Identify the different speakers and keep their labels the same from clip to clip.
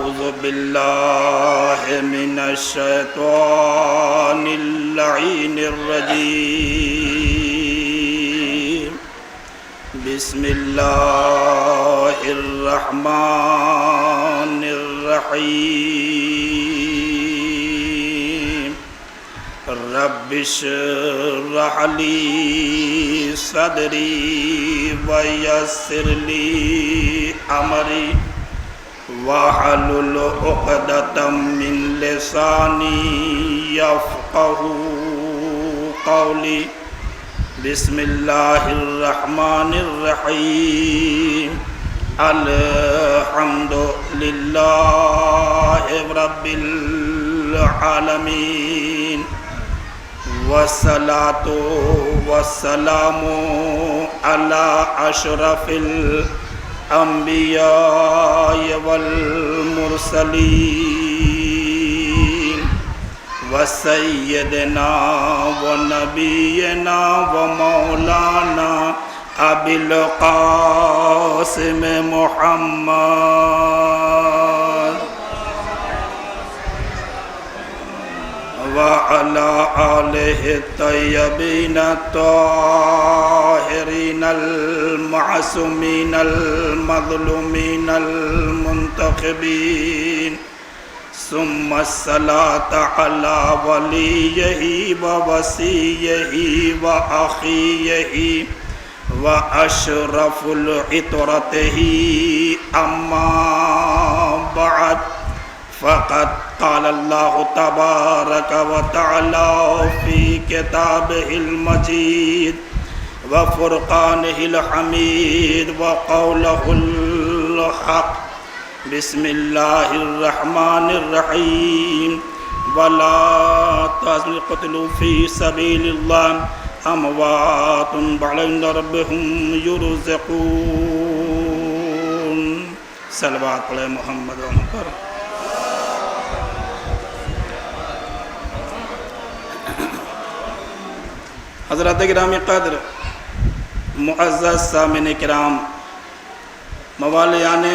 Speaker 1: أعوذ بالله من الشيطان اللعين الرجيم. بسم الله الرحمن الرحيم. رب اشرح لي صدري ويسر لي أمري واحلل عقدة من لساني يفقهوا قولي. بسم الله الرحمن الرحيم. الحمد لله رب العالمين والصلاة والسلام على أشرف الأنبياء والمرسلين وسيدنا ونبينا ومولانا أبي القاسم محمد وعلى آله الطيبين الطاهرين المعصومين المظلومين المنتخبين. ثم الصلاة على وليه ووصيه وأخيه وأشرف العطرته. أما بعد فقد قال الله تبارك وتعالى في كتابه المجيد وفرقانه الحميد وقوله الحق. بسم الله الرحمن الرحيم. ولا تقتلوا في سبيل الله أموات بل عند ربهم يرزقون. صلوات علی محمد و پر. حضرات گرامی قدر، معزز سامعین کرام، موالیان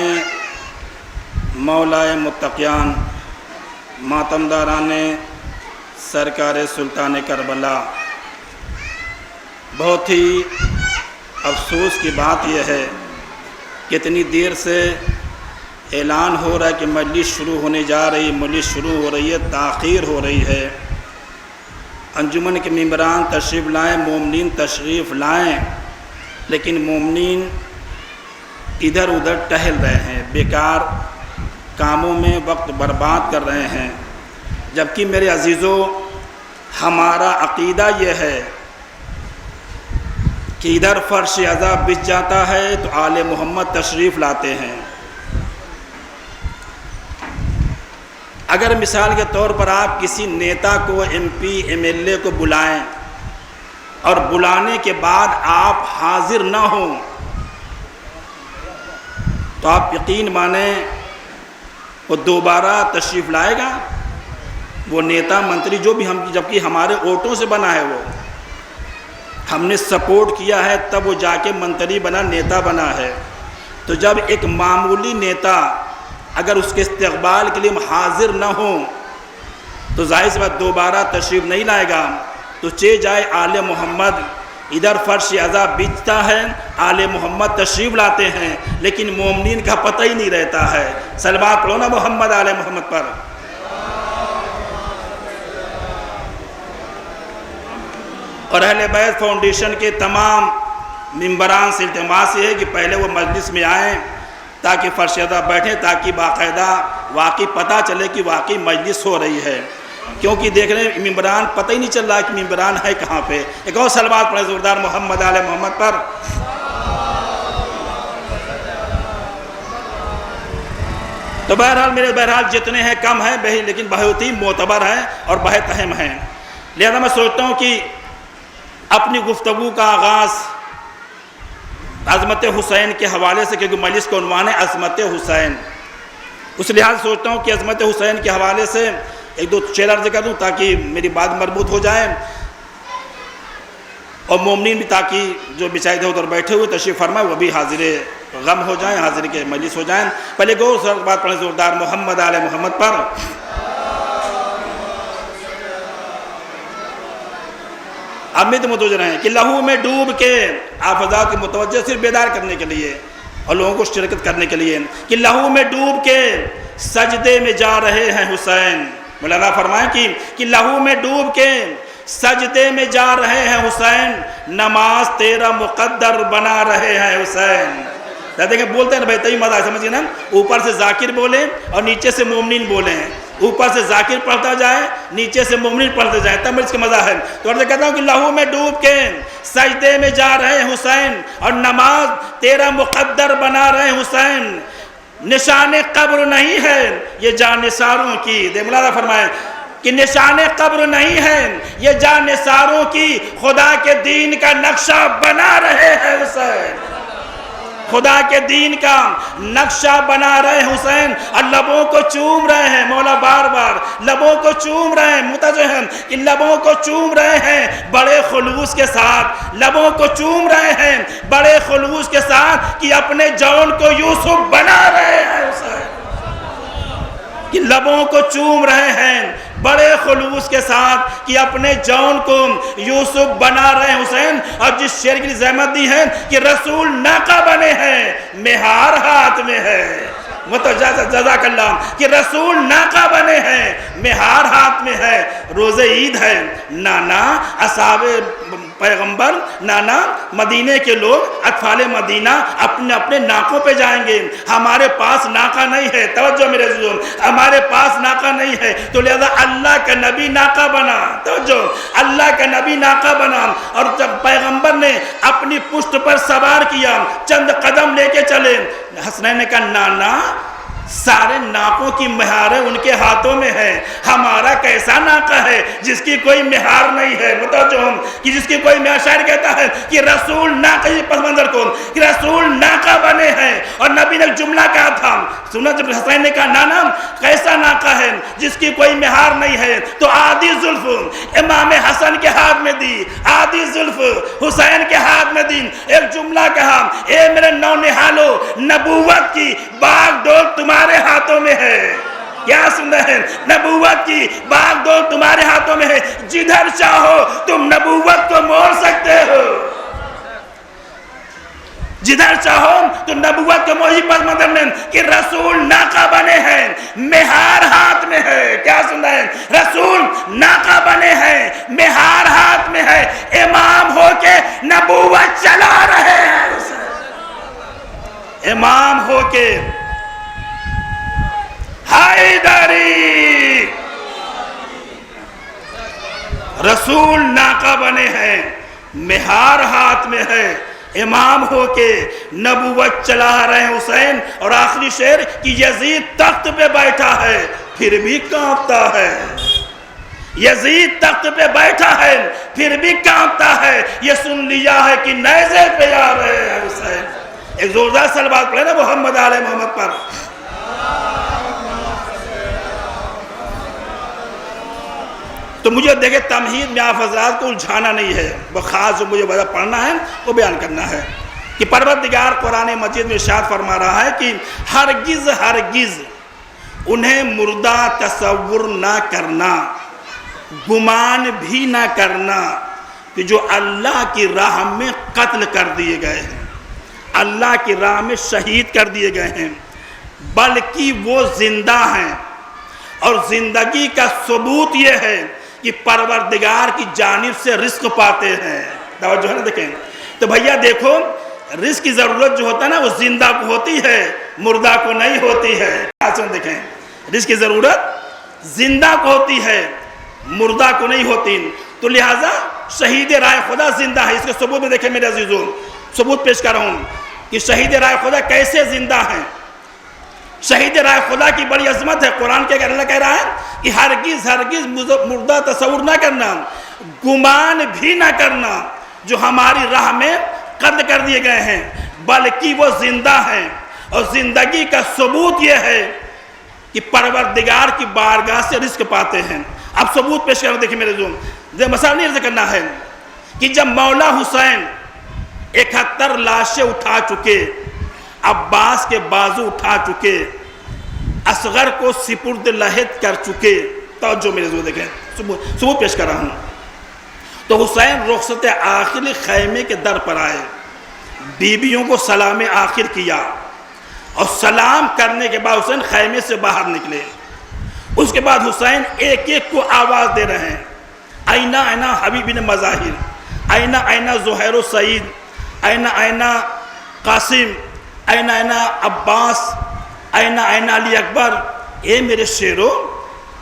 Speaker 1: مولائے متقیان، ماتمداران سرکار سلطان کربلا، بہت ہی افسوس کی بات یہ ہے کہ اتنی دیر سے اعلان ہو رہا ہے کہ مجلس شروع ہونے جا رہی، مجلس شروع ہو رہی ہے، تاخیر ہو رہی ہے. انجمن کے ممبران تشریف لائیں، مومنین تشریف لائیں، لیکن مومنین ادھر ادھر ٹہل رہے ہیں، بیکار کاموں میں وقت برباد کر رہے ہیں. جبکہ میرے عزیزوں، ہمارا عقیدہ یہ ہے کہ ادھر فرش عذاب بچ جاتا ہے تو آل محمد تشریف لاتے ہیں. اگر مثال کے طور پر آپ کسی نیتا کو، M P, M L A کو بلائیں اور بلانے کے بعد آپ حاضر نہ ہوں تو آپ یقین مانیں وہ دوبارہ تشریف لائے گا؟ وہ نیتا منتری جو بھی جبکہ ہمارے ووٹوں سے بنا ہے، وہ ہم نے سپورٹ کیا ہے تب وہ جا کے منتری بنا، نیتا بنا ہے. تو جب ایک معمولی نیتا اگر اس کے استقبال کے لیے حاضر نہ ہوں تو ظاہر سی بات دوبارہ تشریف نہیں لائے گا. تو چے جائے آل محمد ادھر فرش عذاب بچتا ہے، آل محمد تشریف لاتے ہیں، لیکن مومنین کا پتہ ہی نہیں رہتا ہے. صلوات پڑھو نا محمد آل محمد پر. اور اہل بیت فاؤنڈیشن کے تمام ممبران سے التماس یہ ہے کہ پہلے وہ مجلس میں آئیں تاکہ فرش عذاب بیٹھیں، تاکہ باقاعدہ واقعی پتہ چلے کہ واقعی مجلس ہو رہی ہے. کیونکہ دیکھ رہے ہیں ممبران پتہ ہی نہیں چل رہا کہ ممبران ہے کہاں پہ. ایک اور صلوات پڑھیں زوردار محمد آل محمد پر. تو بہرحال جتنے ہیں کم ہیں لیکن بہت ہی معتبر ہیں اور بہت اہم ہیں. لہذا میں سوچتا ہوں کہ اپنی گفتگو کا آغاز عظمت حسین کے حوالے سے، کیونکہ مجلس کا عنوان ہے عظمت حسین، اس لحاظ سوچتا ہوں کہ عظمت حسین کے حوالے سے ایک دو شعر عرض کر دوں تاکہ میری بات مربوط ہو جائے، اور مومنین بھی تاکہ جو بچائے ادھر بیٹھے ہوئے تشریف فرمائے وہ بھی حاضر غم ہو جائیں، حاضر کے مجلس ہو جائیں. پہلے غور سے بات پڑھیں زوردار محمد آل محمد پر. امید متوجہ رہیں کہ لہو میں ڈوب کے، آپ حضرات کی متوجہ صرف بیدار کرنے کے لیے اور لوگوں کو شرکت کرنے کے لیے، کہ لہو میں ڈوب کے سجدے میں جا رہے ہیں حسین. مولانا فرمائیں کہ لہو میں ڈوب کے سجدے میں جا رہے ہیں حسین، نماز تیرا مقدر بنا رہے ہیں حسین. دیکھیں بولتے ہیں نا بھائی، تبھی مزہ سمجھیے نا، اوپر سے ذاکر بولیں اور نیچے سے مومنین بولیں، اوپر سے ذاکر پڑھتا جائے نیچے سے مومنین پڑھتے جائے، تب اس کا مزہ ہے. تو عرض کہتا ہوں کہ لہو میں ڈوب کے سجدے میں جا رہے ہیں حسین اور نماز تیرا مقدر بنا رہے ہیں حسین. نشان قبر نہیں ہے یہ جانثاروں کی، دیکھ مولانا فرمائے کہ نشان قبر نہیں ہے یہ جانثاروں کی، خدا کے دین کا نقشہ بنا رہے ہیں حسین، خدا کے دین کا نقشہ بنا رہے ہیں حسین. اور لبوں کو چوم رہے ہیں، مولا بار بار لبوں کو چوم رہے ہیں، متوجہ ہیں کہ لبوں کو چوم رہے ہیں بڑے خلوص کے ساتھ، لبوں کو چوم رہے ہیں بڑے خلوص کے ساتھ، کہ اپنے جون کو یوسف بنا رہے ہیں حسین، کہ لبوں کو چوم رہے ہیں بڑے خلوص کے ساتھ، کہ اپنے جون کو یوسف بنا رہے ہیں حسین. اور جس شعر کی زحمت دی ہے کہ رسول ناقہ بنے ہیں مہار ہاتھ میں ہے، جزاک اللہ، کہ رسول ناقہ بنے ہیں مہار ہاتھ میں ہے. روز عید ہے، نانا اصحاب پیغمبر، نانا مدینے کے لوگ اطفال مدینہ اپنے اپنے ناکوں پہ جائیں گے. ہمارے پاس ناکہ نہیں ہے، توجہ میرے عزیزوں، ہمارے پاس ناکہ نہیں ہے، تو لہذا اللہ کا نبی ناکہ بنا، توجہ، اللہ کا نبی ناکہ بنا. اور جب پیغمبر نے اپنی پشت پر سوار کیا، چند قدم لے کے چلے، حسنین نے کہا نانا سارے ناکوں کی مہاریں ان کے ہاتھوں میں ہے، ہمارا کیسا ناکہ ہے جس کی کوئی مہار نہیں ہے. متوجہ ہوں کہ جس کی کوئی مہار، شاعر کہتا ہے کہ رسول ناکہ، یہ پس منظر کو، کہ رسول ناکہ بنے ہیں. اور نبی نے جملہ کہا تھا، سنا جب حسین نے کہا نانا کیسا ناکہ ہے جس کی کوئی مہار نہیں ہے، تو آدھی زلف امام حسن کے ہاتھ میں دی، آدھی زلف حسین کے ہاتھ میں دی. ایک جملہ کہا، اے میرے نونہالو، نبوت کی باغ ڈول تمہارے ہاتھوں میں ہے. کیا سن رہے ہیں؟ نبوت کی باغ ڈول تمہارے ہاتھوں میں ہے، جدھر چاہو تم نبوت کو موڑ سکتے ہو، جدھر چاہو تو نبوت کو موہی پر مدن میں، کہ رسول ناکہ بنے ہیں مہار ہاتھ میں ہے. کیا سن رہے ہیں؟ رسول ناکہ بنے ہیں مہار ہاتھ میں ہے، امام ہو کے نبوت چلا رہے ہیں، امام ہو کے حیدری، رسول ناکہ بنے ہیں مہار ہاتھ میں ہے، امام ہو کے نبوت چلا رہے ہیں حسین. اور آخری شعر کہ یزید تخت پہ بیٹھا ہے پھر بھی کانپتا ہے، یزید تخت پہ بیٹھا ہے پھر بھی کانپتا ہے، یہ سن لیا ہے کہ نیزے پہ آ رہے ہیں حسین. ایک زوردار صلوات پڑھے نا محمد آل محمد پر. تو مجھے دیکھیں تمہید میں آپ حضرات کو الجھانا نہیں ہے، وہ خاص جو مجھے وجہ پڑھنا ہے وہ بیان کرنا ہے کہ پروردگار قرآن مجید میں ارشاد فرما رہا ہے کہ ہرگز ہرگز انہیں مردہ تصور نہ کرنا، گمان بھی نہ کرنا کہ جو اللہ کی راہ میں قتل کر دیے گئے ہیں، اللہ کی راہ میں شہید کر دیے گئے ہیں، بلکہ وہ زندہ ہیں. اور زندگی کا ثبوت یہ ہے کہ پروردگار کی جانب سے رزق پاتے ہیں. توجہ ہے نا، دیکھیں تو بھیا دیکھو، رزق کی ضرورت جو ہوتا ہے نا وہ زندہ کو ہوتی ہے، مردہ کو نہیں ہوتی ہے. دیکھیں رزق کی ضرورت زندہ کو ہوتی ہے، مردہ کو نہیں ہوتی. تو لہٰذا شہید رائے خدا زندہ ہے. اس کے ثبوت میں دیکھیں میرے عزیزوں، ثبوت پیش کر رہا ہوں کہ شہید رائے خدا کیسے زندہ ہیں. شہید رائے خدا کی بڑی عظمت ہے. قرآن کے اللہ کہہ رہا ہے کہ ہرگز ہرگز مردہ تصور نہ کرنا، گمان بھی نہ کرنا جو ہماری راہ میں قتل کر دیے گئے ہیں، بلکہ وہ زندہ ہیں. اور زندگی کا ثبوت یہ ہے کہ پروردگار کی بارگاہ سے رزق پاتے ہیں. اب ثبوت پیش کر دیکھیں میرے جو مسئلہ نہیں عرض کرنا ہے کہ جب مولا حسین 71 لاشیں اٹھا چکے عباس کے بازو اٹھا چکے، اصغر کو سپرد لحد کر چکے. توجہ میرے زور دیکھیں، ثبوت پیش کر رہا ہوں. تو حسین رخصت آخر خیمے کے در پر آئے، بیویوں کو سلام آخر کیا، اور سلام کرنے کے بعد حسین خیمے سے باہر نکلے. اس کے بعد حسین ایک ایک کو آواز دے رہے ہیں، اینا اینا حبیب بن مظاہر، اینا اینا زہیر و سعید، اینا اینا قاسم، اینا اینا عباس، اینا اینا علی اکبر. اے میرے شیروں،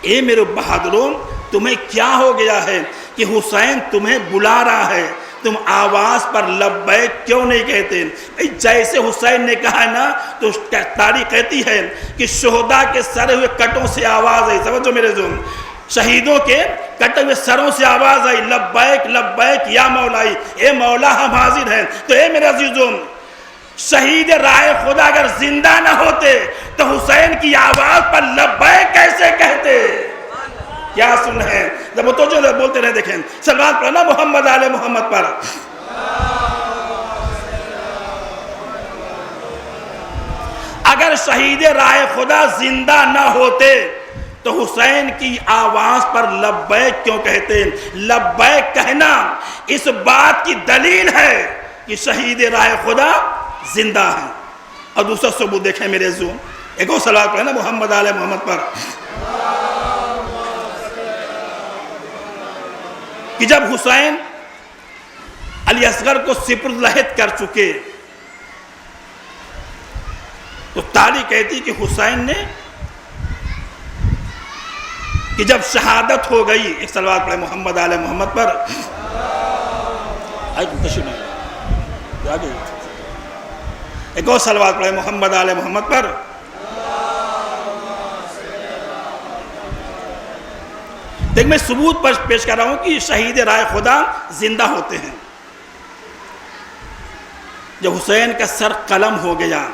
Speaker 1: اے میرے بہادروں، تمہیں کیا ہو گیا ہے کہ حسین تمہیں بلا رہا ہے، تم آواز پر لبیک کیوں نہیں کہتے؟ جیسے حسین نے کہا ہے نا، تو تاریخ کہتی ہے کہ شہداء کے سرے ہوئے کٹوں سے آواز آئی. سمجھو میرے زوم، شہیدوں کے کٹے ہوئے سروں سے آواز آئی، لبیک لبیک یا مولائی، اے مولا ہم حاضر ہیں. تو اے میرے عزیزوں، شہید راہ خدا اگر زندہ نہ ہوتے تو حسین کی آواز پر لبیک کیسے کہتے؟ کیا سن ہے؟ جب تو جو بولتے رہے دیکھیں، صلوات پڑھنا محمد آل محمد پر. اگر شہید راہ خدا زندہ نہ ہوتے تو حسین کی آواز پر لبیک کیوں کہتے؟ لبیک کہنا اس بات کی دلیل ہے کہ شہید راہ خدا زندہ ہیں. اور دوسرا ثبوت دیکھیں میرے عزیزوں، ایک اور صلوات پڑھنا محمد آل محمد پر، کہ جب حسین علی اصغر کو سپرد لحد کر چکے تو تاریخ کہتی کہ حسین نے کہ جب شہادت ہو گئی، ایک صلوات پڑھے محمد آل محمد پر، ایک اور صلوات پڑھے محمد آل محمد پر. دیکھ میں ثبوت پر پیش کر رہا ہوں کہ شہید رائے خدا زندہ ہوتے ہیں. جب حسین کا سر قلم ہو گیا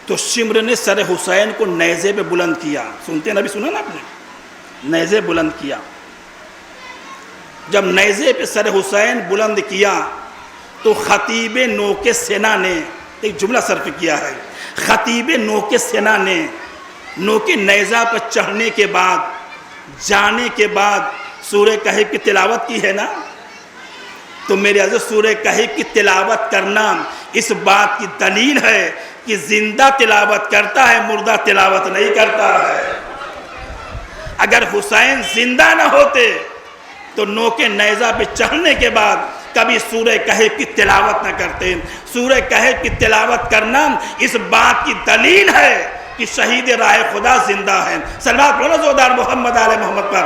Speaker 1: تو شمر نے سر حسین کو نیزے پہ بلند کیا. سنتے ہیں نبی، سنا نا آپ نے؟ نیزے بلند کیا. جب نیزے پہ سر حسین بلند کیا تو خطیب نوک سینا نے ایک جملہ صرف کیا ہے. خطیب نوک سینا نے نوک نیزہ پر چڑھنے کے بعد، جانے کے بعد سورہ کہف کی تلاوت کی ہے نا. تو میرے عزیز، سورہ کہف کی تلاوت کرنا اس بات کی دلیل ہے کہ زندہ تلاوت کرتا ہے، مردہ تلاوت نہیں کرتا ہے. اگر حسین زندہ نہ ہوتے تو نوک نیزہ پہ چڑھنے کے بعد کبھی سورہ کہف کی تلاوت نہ کرتے. سورہ کہف کی تلاوت کرنا اس بات کی دلیل ہے کہ شہید راہ خدا زندہ ہیں. صلوات پڑھو زوردار محمد آل محمد پر.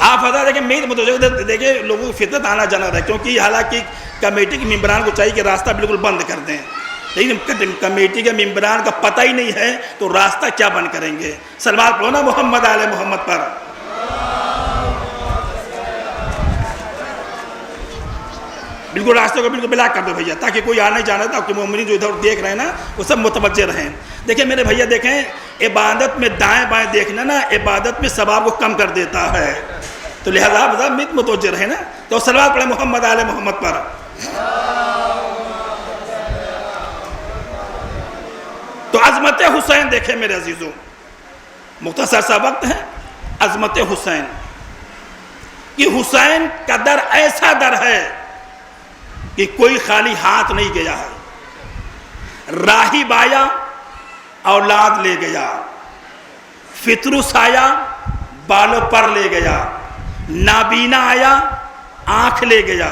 Speaker 1: آپ حضرات دیکھیں، میت متوجہ دیکھیں، لوگوں کو فطرت آنا جانا رہا ہے، کیونکہ حالانکہ کمیٹی کے ممبران کو چاہیے کہ راستہ بالکل بند کر دیں، لیکن کمیٹی کے ممبران کا پتہ ہی نہیں ہے تو راستہ کیا بند کریں گے. صلوات پڑھو نا محمد آل محمد پر. بالکل راستہ کو بالکل بلاک کر دو بھیا، تاکہ کوئی آنے جانا تھا کہ مومنین جو ادھر دیکھ رہے ہیں نا وہ سب متوجہ رہیں. دیکھیں میرے بھیا، دیکھیں عبادت میں دائیں بائیں دیکھنا نا عبادت میں ثواب کو کم کر دیتا ہے. تو لہذا متوجہ رہے نا. تو صلوات پڑھیں محمد آل محمد پر. تو عظمت حسین دیکھیں میرے عزیزوں، مختصر سا وقت ہے. عظمت حسین کہ حسین کا در ایسا در ہے کہ کوئی خالی ہاتھ نہیں گیا ہے. راہب آیا اولاد لے گیا، فطرس آیا بالوں پر لے گیا، نابینا آیا آنکھ لے گیا،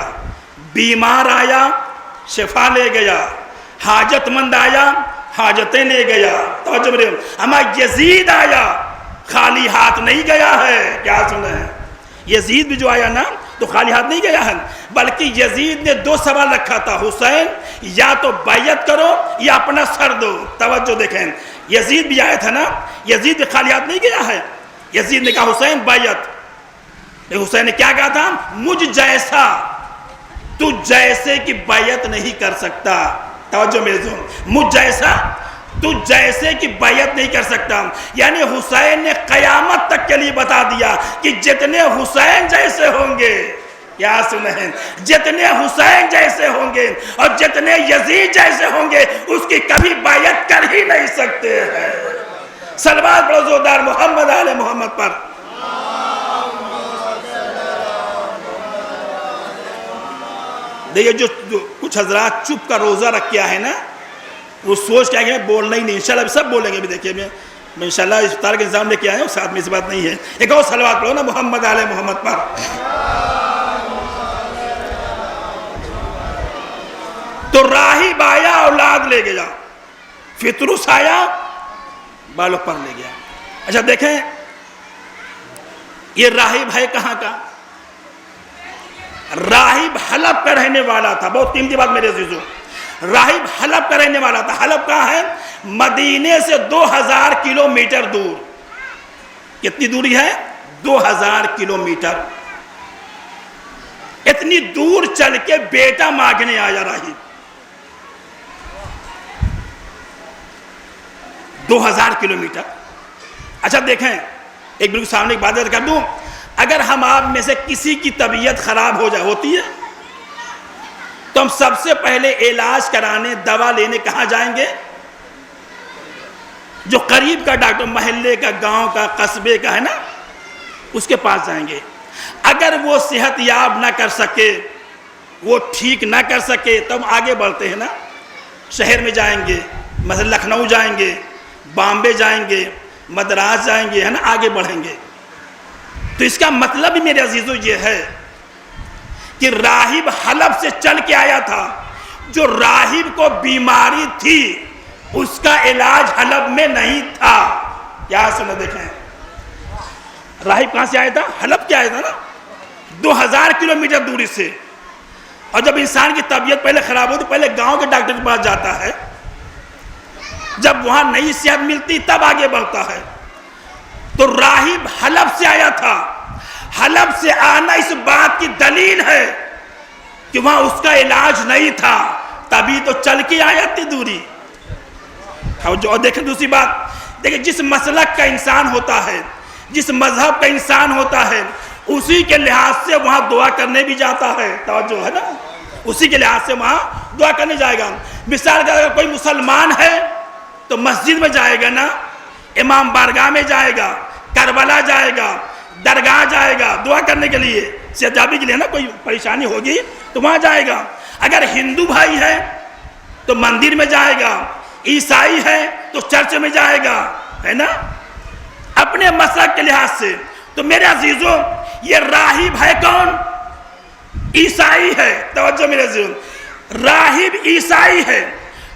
Speaker 1: بیمار آیا شفا لے گیا، حاجت مند آیا حاجتیں لے گیا. توجہ میرے، ہمارا یزید آیا خالی ہاتھ نہیں گیا ہے. کیا سنیں؟ یزید بھی جو آیا نا تو خالی ہاتھ نہیں گیا ہے، بلکہ یزید نے دو سوال رکھا تھا، حسین یا تو بیعت کرو یا اپنا سر دو. توجہ دیکھیں، یزید بھی آیا تھا نا، یزید بھی خالی ہاتھ نہیں گیا ہے. یزید نے کہا حسین بیعت. حسین نے کیا کہا تھا؟ مجھ جیسا تو جیسے کی بیعت نہیں کر سکتا. توجہ میرے زون، مجھ جیسا تو جیسے کی بیعت نہیں کر سکتا. یعنی حسین نے قیامت تک کے لیے بتا دیا کہ جتنے حسین جیسے ہوں گے کیا سنیں؟ جتنے حسین جیسے ہوں گے اور جتنے یزید جیسے ہوں گے اس کی کبھی بیعت کر ہی نہیں سکتے ہیں. صلوات پڑھو زوردار محمد آل محمد پر. دیکھیے جو کچھ حضرات چپ کا روزہ رکھا ہے نا وہ سوچ کیا کہ بولنا ہی نہیں. انشاءاللہ سب بولیں گے. بھی دیکھیے میں انشاءاللہ افطار کے انتظام لے کے آیا ہوں, ساتھ میں اس بات نہیں ہے. ایک اور صلوات پڑھو نا محمد آل محمد پر. تو راہب آیا اولاد لے گیا, فطرس آیا بالوں پر لے گیا. اچھا دیکھیں یہ راہب ہے کہاں کا؟ راہب حلب کا رہنے والا تھا. بہت قیمتی بات میرے عزیزوں, راہب حلب کا رہنے والا تھا. حلب کہاں ہے؟ مدینے سے 2000 کلومیٹر دور. کتنی دوری ہے؟ 2000 کلومیٹر. اتنی دور چل کے بیٹا مانگنے آیا راہب. 2000 کلومیٹر. اچھا دیکھیں ایک بالکل سامنے ایک بات کر دوں, اگر ہم آپ میں سے کسی کی طبیعت خراب ہو جائے, ہوتی ہے, تو ہم سب سے پہلے علاج کرانے دوا لینے کہاں جائیں گے؟ جو قریب کا ڈاکٹر, محلے کا, گاؤں کا, قصبے کا ہے نا, اس کے پاس جائیں گے. اگر وہ صحت یاب نہ کر سکے, وہ ٹھیک نہ کر سکے, تب آگے بڑھتے ہیں نا. شہر میں جائیں گے, مثلا لکھنؤ جائیں گے, بامبے جائیں گے, مدراس جائیں گے, ہے نا, آگے بڑھیں گے. تو اس کا مطلب بھی میرے عزیزو یہ ہے کہ راہب حلب سے چل کے آیا تھا. جو راہب کو بیماری تھی اس کا علاج حلب میں نہیں تھا. کیا سنیں دیکھیں, راہب کہاں سے آیا تھا؟ حلب کے آیا تھا نا, 2000 کلومیٹر دوری سے. اور جب انسان کی طبیعت پہلے خراب ہوتی پہلے گاؤں کے ڈاکٹر کے پاس جاتا ہے, جب وہاں نئی صحت ملتی تب آگے بڑھتا ہے. تو راہب حلب سے آیا تھا. حلب سے آنا اس بات کی دلیل ہے کہ وہاں اس کا علاج نہیں تھا, تبھی تو چل کے آیا اتنی دوری. اور دیکھیں دوسری بات, دیکھیں جس مسلک کا انسان ہوتا ہے, جس مذہب کا انسان ہوتا ہے, اسی کے لحاظ سے وہاں دعا کرنے بھی جاتا ہے. توجہ ہے نا, اسی کے لحاظ سے وہاں دعا کرنے جائے گا. مثال کے اگر کوئی مسلمان ہے تو مسجد میں جائے گا نا, امام بارگاہ میں جائے گا, کربلا جائے گا, درگاہ جائے گا دعا کرنے کے لیے, صحتیابی کے لیے نا, کوئی پریشانی ہوگی تو وہاں جائے گا. اگر ہندو بھائی ہے تو مندر میں جائے گا, عیسائی ہے تو چرچ میں جائے گا, ہے نا, اپنے مسلک کے لحاظ سے. تو میرے عزیزوں یہ راہب ہے کون؟ عیسائی ہے. توجہ میرے عزیزوں, راہب عیسائی ہے.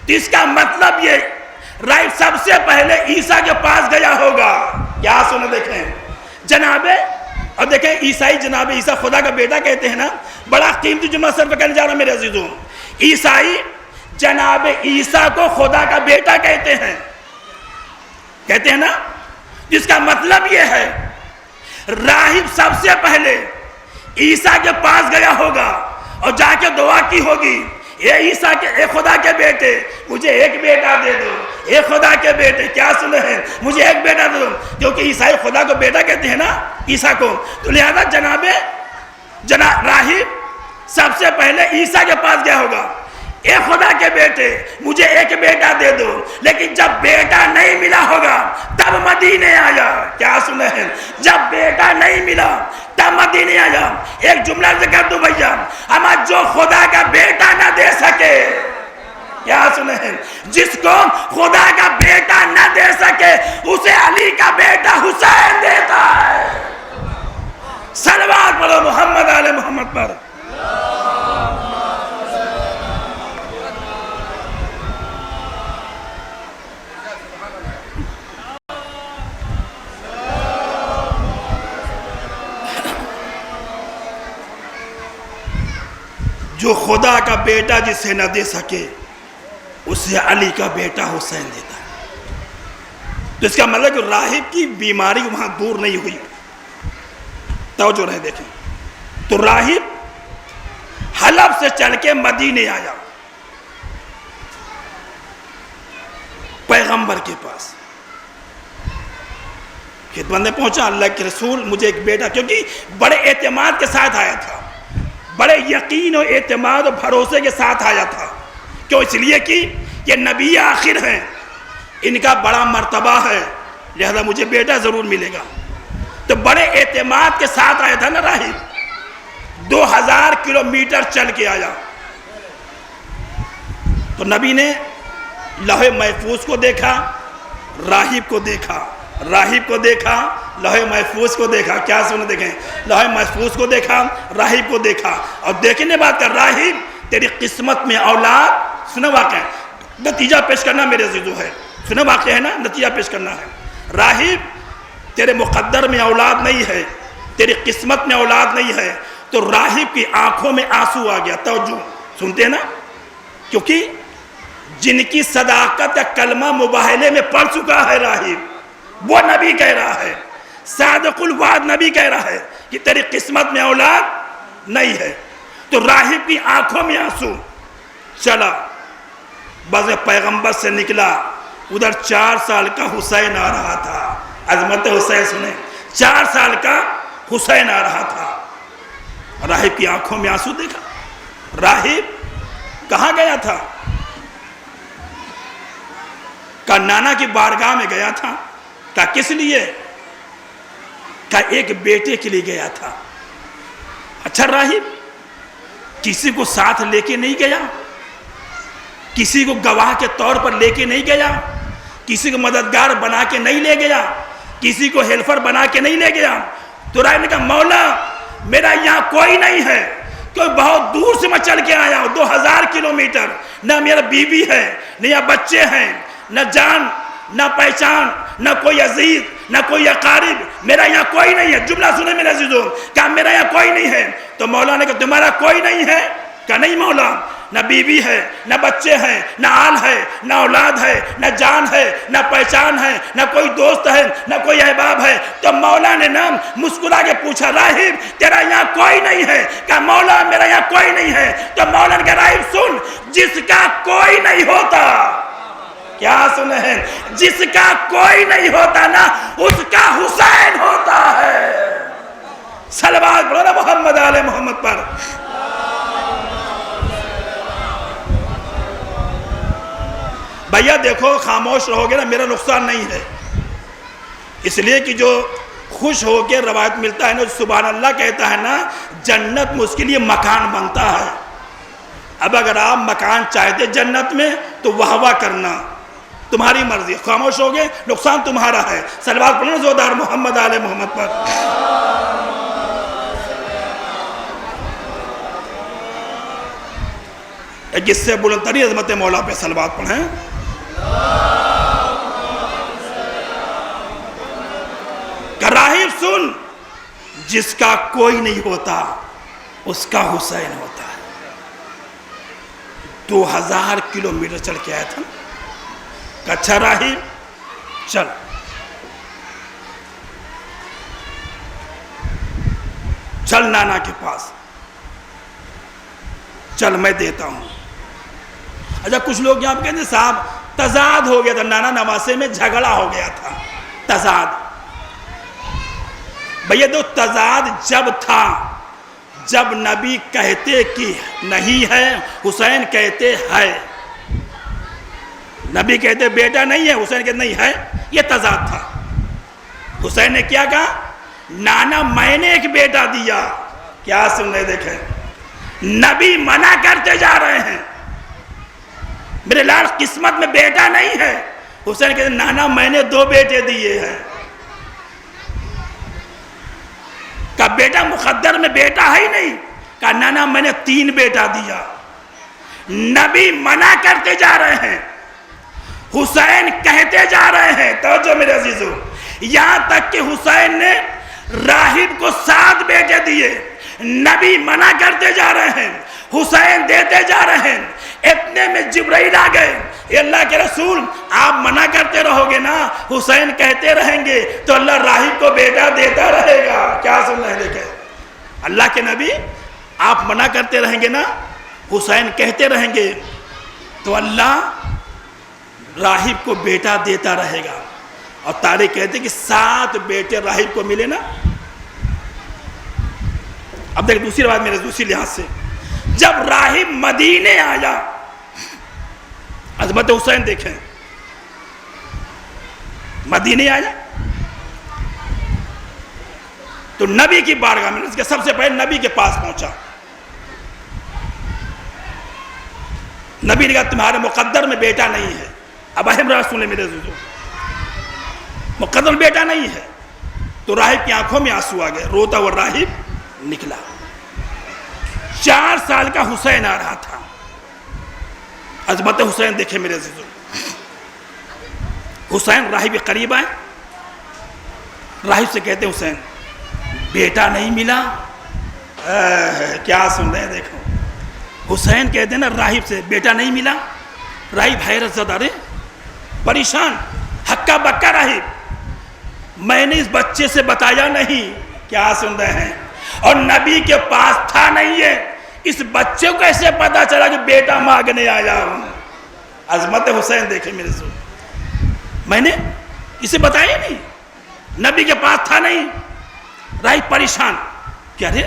Speaker 1: تو اس کا مطلب یہ راہب سب سے پہلے عیسیٰ کے پاس گیا ہوگا. کیا سنیں دیکھیں جناب, اور دیکھیں عیسائی جناب عیسیٰ خدا کا بیٹا کہتے ہیں نا. بڑا قیمتی جملہ سر پہ کہنے جا رہا ہوں میرے عزیزوں. عیسائی جناب عیسیٰ کو خدا کا بیٹا کہتے ہیں نا, جس کا مطلب یہ ہے راہب سب سے پہلے عیسیٰ کے پاس گیا ہوگا اور جا کے دعا کی ہوگی, اے عیسیٰ کے, اے خدا کے بیٹے مجھے ایک بیٹا دے دو, اے خدا کے بیٹے. کیا سنے ہیں, مجھے ایک بیٹا دے دو, کیونکہ عیسائی خدا کو بیٹا کہتے ہیں نا عیسیٰ کو. تو لہذا جناب راہب سب سے پہلے عیسیٰ کے پاس گیا ہوگا, اے خدا کے بیٹے مجھے ایک بیٹا دے دو. لیکن جب بیٹا نہیں ملا ہوگا تب مدینے آیا. کیا سنے ہیں, جب بیٹا نہیں ملا تب مدینے آیا. ایک جملہ ذکر دوں بھیا, ہمیں جو خدا کا بیٹا نہ دے سکے, کیا سنے ہیں, جس کو خدا کا بیٹا نہ دے سکے اسے علی کا بیٹا حسین دیتا ہے. صلوات پڑھو محمد آل محمد پر. جو خدا کا بیٹا جسے نہ دے سکے اسے علی کا بیٹا حسین دیتا ہے. تو اس کا مطلب کہ راہب کی بیماری وہاں دور نہیں ہوئی. توجہ رہے دیکھیں, تو راہب حلب سے چل کے مدینے آیا پیغمبر کے پاس. خدمت میں پہنچا, اللہ کے رسول مجھے ایک بیٹا, کیونکہ بڑے اعتماد کے ساتھ آیا تھا. بڑے یقین اور اعتماد اور بھروسے کے ساتھ آیا تھا. کیوں؟ اس لیے کہ یہ نبی آخر ہیں، ان کا بڑا مرتبہ ہے، لہذا مجھے بیٹا ضرور ملے گا. تو بڑے اعتماد کے ساتھ آیا تھا نا راہب. 2000 کلومیٹر چل کے آیا. تو نبی نے لوح محفوظ کو دیکھا، راہب کو دیکھا، راہب کو دیکھا، لوح محفوظ کو دیکھا. کیا سنے دیکھیں؟ لوح محفوظ کو دیکھا، راہب کو دیکھا. اور دیکھنے بات کر، راہب تیری قسمت میں اولاد، سنا واقع ہے، نتیجہ پیش کرنا میرے عزیزو ہے، سنا واقع ہے نا، نتیجہ پیش کرنا ہے. راہب تیرے مقدر میں اولاد نہیں ہے، تیری قسمت میں اولاد نہیں ہے. تو راہب کی آنکھوں میں آنسو آ گیا. توجہ سنتے ہیں نا، کیونکہ جن کی صداقت کا کلمہ مباہلے میں پڑھ چکا ہے راہب، وہ نبی کہہ رہا ہے، صادق الوعد نبی کہہ رہا ہے کہ تیری قسمت میں اولاد نہیں ہے. تو راہب کی آنکھوں میں آنسو. چلا بس پیغمبر سے نکلا. ادھر 4 سال کا حسین آ رہا تھا. عظمت حسین سنیں، 4 سال کا حسین آ رہا تھا. راہب کی آنکھوں میں آنسو دیکھا. راہب کہاں گیا تھا؟ کہ نانا کی بارگاہ میں گیا تھا. کہ کس لیے؟ کہ ایک بیٹے کے لیے گیا تھا. اچھا راہب کسی کو ساتھ لے کے نہیں گیا، کسی کو گواہ کے طور پر لے کے نہیں گیا، کسی کو مددگار بنا کے نہیں لے گیا، کسی کو ہیلفر بنا کے نہیں لے گیا. تو راہب نے کہا مولا میرا یہاں کوئی نہیں ہے، کوئی بہت دور سے میں چل کے آیا ہوں، 2000 کلومیٹر. نہ میرا بیوی ہے، نہ یا بچے ہیں، نہ جان، نہ پہچان، نہ کوئی عزیز، نہ کوئی اقارب، میرا یہاں کوئی نہیں ہے. جملہ سنیں میرے عزیزوں، کہا میرا یہاں کوئی نہیں ہے. تو مولا نے کہا تمہارا کوئی نہیں ہے؟ کہا نہیں مولا، نہ بیوی ہے، نہ بچے ہیں، نہ آل ہے، نہ اولاد ہے، نہ جان ہے، نہ پہچان ہے، نہ کوئی دوست ہے، نہ کوئی احباب ہے. تو مولا نے نام مسکرا کے پوچھا راہب تیرا یہاں کوئی نہیں ہے؟ کہا مولا میرا یہاں کوئی نہیں ہے. تو مولا نے کہا راہب سن، جس کا کوئی نہیں ہوتا، کیا سنے ہیں، جس کا کوئی نہیں ہوتا نا اس کا حسین ہوتا ہے. صلوات پڑھو نا محمد آل محمد پر. بھیا دیکھو خاموش رہو گے نا میرا نقصان نہیں ہے، اس لیے کہ جو خوش ہو کے روایت ملتا ہے نا، سبحان اللہ کہتا ہے نا، جنت میں اس کے لیے مکان بنتا ہے. اب اگر آپ مکان چاہتے جنت میں تو واہ واہ کرنا، تمہاری مرضی. خاموش ہو گے نقصان تمہارا ہے. صلوات پڑھنا زوردار محمد آل محمد پر. جس سے بلند ترین عظمت مولا پہ صلوات پڑھیں. کہ راہب سن، جس کا کوئی نہیں ہوتا اس کا حسین ہوتا ہے. 2000 کلومیٹر چل کے آیا تھا. کہ اچھا راہب چل، چل نانا کے پاس چل، میں دیتا ہوں. اچھا کچھ لوگ یہاں پہ کہتے ہیں صاحب تضاد ہو گیا تھا، نانا نواسے میں جھگڑا ہو گیا تھا. تضاد بھیا دو، تضاد جب تھا جب نبی کہتے کہ نہیں ہے، حسین کہتے ہے. نبی کہتے بیٹا نہیں ہے، حسین کہتے نہیں ہے، یہ تضاد تھا. حسین نے کیا کہا؟ نانا میں نے ایک بیٹا دیا. کیا سن رہے دیکھیں، نبی منع کرتے جا رہے ہیں، میرے لال قسمت میں بیٹا نہیں ہے. حسین کہتے نانا میں نے 2 بیٹے دیے ہیں. کہا بیٹا مقدر میں بیٹا ہے ہی نہیں. کہا نانا میں نے 3 بیٹا دیا. نبی منع کرتے جا رہے ہیں، حسین کہتے جا رہے ہیں. توجہ میرے عزیزو، یہاں تک کہ حسین نے راہب کو 7 بیٹے دیے. نبی منع کرتے جا رہے ہیں، حسین دیتے جا رہے ہیں. اتنے میں جبرائیل آ گئے. اے اللہ کے رسول آپ منع کرتے رہو گے نا، حسین کہتے رہیں گے تو اللہ راہب کو بیٹا دیتا رہے گا. کیا سن رہے ہیں دیکھیں، اللہ کے نبی آپ منع کرتے رہیں گے نا، حسین کہتے رہیں گے تو اللہ راہب کو بیٹا دیتا رہے گا. اور تاریخ کہتے کہ 7 بیٹے راہب کو ملے نا. اب دیکھ دوسری بات میرے دوسری لحاظ سے، جب راہب مدینے آیا، عظمت حسین دیکھیں، مدینے آیا تو نبی کی بارگاہ میں اس کے سب سے پہلے نبی کے پاس پہنچا. نبی نے کہا تمہارے مقدر میں بیٹا نہیں ہے. اب اہم راز سنیں میرے دوستو، مقدر میں بیٹا نہیں ہے. تو راہب کی آنکھوں میں آنسو آ گئے، روتا ہوا راہب نکلا. 4 سال کا حسین آ رہا تھا. عظمت حسین دیکھیں میرے عزیزو، حسین راہب کے قریب آئے، راہب سے کہتے حسین بیٹا نہیں ملا. کیا سن رہے ہیں دیکھو، حسین کہتے ہیں نا راہب سے بیٹا نہیں ملا. راہب حیرت زدہ، رے پریشان، ہکا بکا راہب، میں نے اس بچے سے بتایا نہیں. کیا سن رہے ہیں؟ اور نبی کے پاس تھا نہیں ہے، اس بچے کو کیسے پتا چلا کہ بیٹا مانگنے آیا ہوں؟ عظمت حسین دیکھیں میرے سے، میں نے اسے بتایا نہیں، نبی کے پاس تھا نہیں. راہب پریشان، کیا رے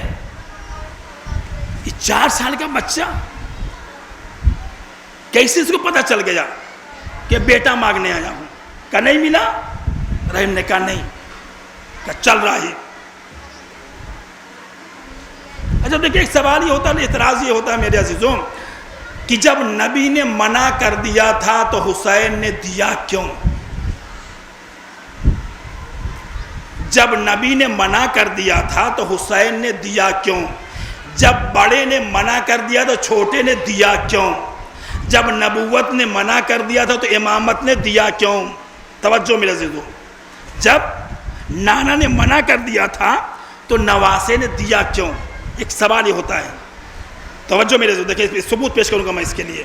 Speaker 1: یہ 4 سال کا بچہ کیسے اس کو پتا چل گیا کہ بیٹا مانگنے آیا ہوں؟ کہا نہیں ملا. راہب نے کہا نہیں. کہا چل راہب. اچھا دیکھیں ایک سوال یہ ہوتا ہے، اعتراض یہ ہوتا ہے میرے عزیزوں کہ جب نبی نے منع کر دیا تھا تو حسین نے دیا کیوں؟ جب نبی نے منع کر دیا تھا تو حسین نے دیا کیوں؟ جب بڑے نے منع کر دیا تو چھوٹے نے دیا کیوں؟ جب نبوت نے منع کر دیا تھا تو امامت نے دیا کیوں؟ توجہ میرے عزیزو، جب نانا نے منع کر دیا تھا تو نواسے نے دیا کیوں؟ ایک سوال یہ ہوتا ہے. توجہ میرے عزیزو، دیکھیں ثبوت پیش کروں گا میں اس کے لیے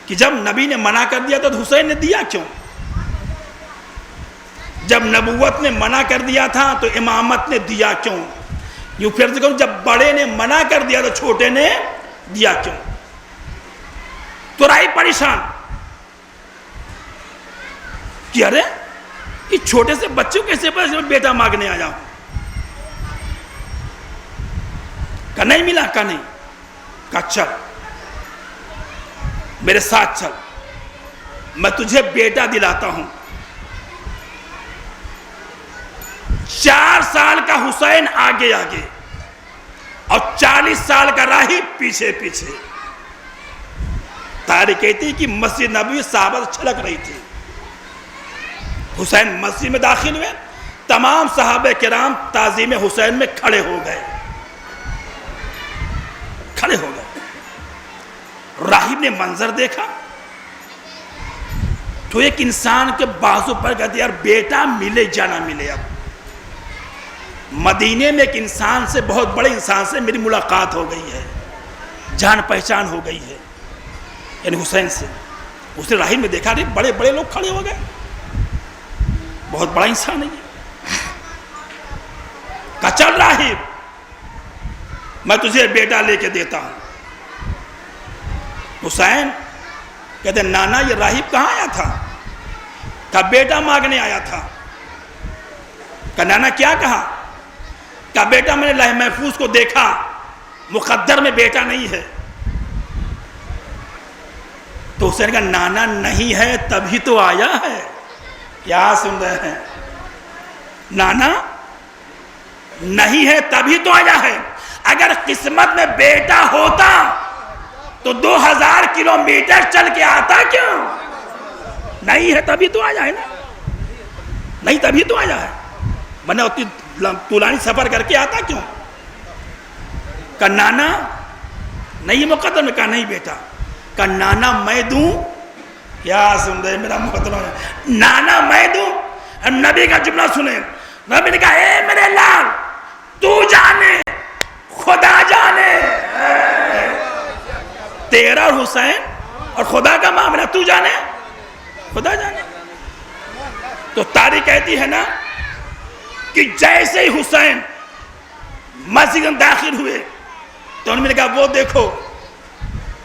Speaker 1: کہ جب نبی نے منع کر دیا تھا تو حسین نے دیا کیوں؟ جب نبوت نے منع کر دیا تھا تو امامت نے دیا کیوں؟ یوں پھر سے کہوں، جب بڑے نے منع کر دیا تو چھوٹے نے دیا کیوں؟ تو راہب پریشان کہ ارے یہ چھوٹے سے بچے کو کیسے پتا چلا بیٹا مانگنے آیا ہوں؟ کہا نہیں ملا. کہا نہیں. کہا چل میرے ساتھ چل، میں تجھے بیٹا دلاتا ہوں. 4 سال کا حسین آگے آگے اور 40 سال کا راہب پیچھے پیچھے. تاریخ کہتی کہ مسجد نبوی صحابہ سے چھلک رہی تھی. حسین مسجد میں داخل ہوئے، تمام صحابہ کرام تعظیم حسین میں کھڑے ہو گئے. راہب نے منظر دیکھا تو ایک انسان کے بازو پر کہتے یار بیٹا ملے یا نہ ملے. اب مدینے میں ایک انسان سے، بہت بڑے انسان سے میری ملاقات ہو گئی ہے، جان پہچان ہو گئی ہے، یعنی حسین سے. اس نے راہب میں دیکھا رہے بڑے بڑے لوگ کھڑے ہو گئے، بہت بڑا انسان ہے یہ. کہا چل راہب میں تجھے بیٹا لے کے دیتا ہوں. حسین کہتے نانا یہ راہب کہاں آیا تھا؟ کہا بیٹا مانگنے آیا تھا. کہا نانا کیا کہا؟ کہا بیٹا میں نے لوح محفوظ کو دیکھا، مقدر میں بیٹا نہیں ہے. تو حسین کہا نانا نہیں ہے تبھی تو آیا ہے. کیا سن رہے ہیں؟ نانا نہیں ہے تبھی تو آیا ہے. اگر قسمت میں بیٹا ہوتا تو 2000 کلومیٹر چل کے آتا کیوں؟ نہیں ہے تبھی تو آیا ہے نا، نہیں تبھی تو آیا ہے، ورنہ اتنی طولانی سفر کر کے آتا کیوں؟ کہا نانا نہیں مقدر میں. کہا نہیں بیٹا. کہا نانا میں دوں. کیا سن رہے میرا مقدر ہے؟ نانا میں دوں. نبی کا جملہ سنیں، نبی نے کہا اے میرے لال تو جانے خدا جانے، تیرا اور حسین اور خدا کا معاملہ، تو جانے خدا جانے. تو تاریخ کہتی ہے نا کہ جیسے ہی حسین مسجد میں داخل ہوئے تو انہوں نے کہا وہ دیکھو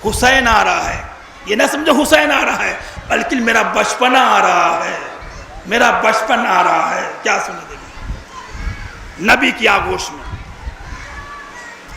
Speaker 1: حسین آ رہا ہے. یہ نہ سمجھو حسین آ رہا ہے، بلکہ میرا بچپنا آ رہا ہے، میرا بچپن آ رہا ہے. کیا سنے دیکھیں نبی کی آغوش میں.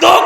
Speaker 1: 2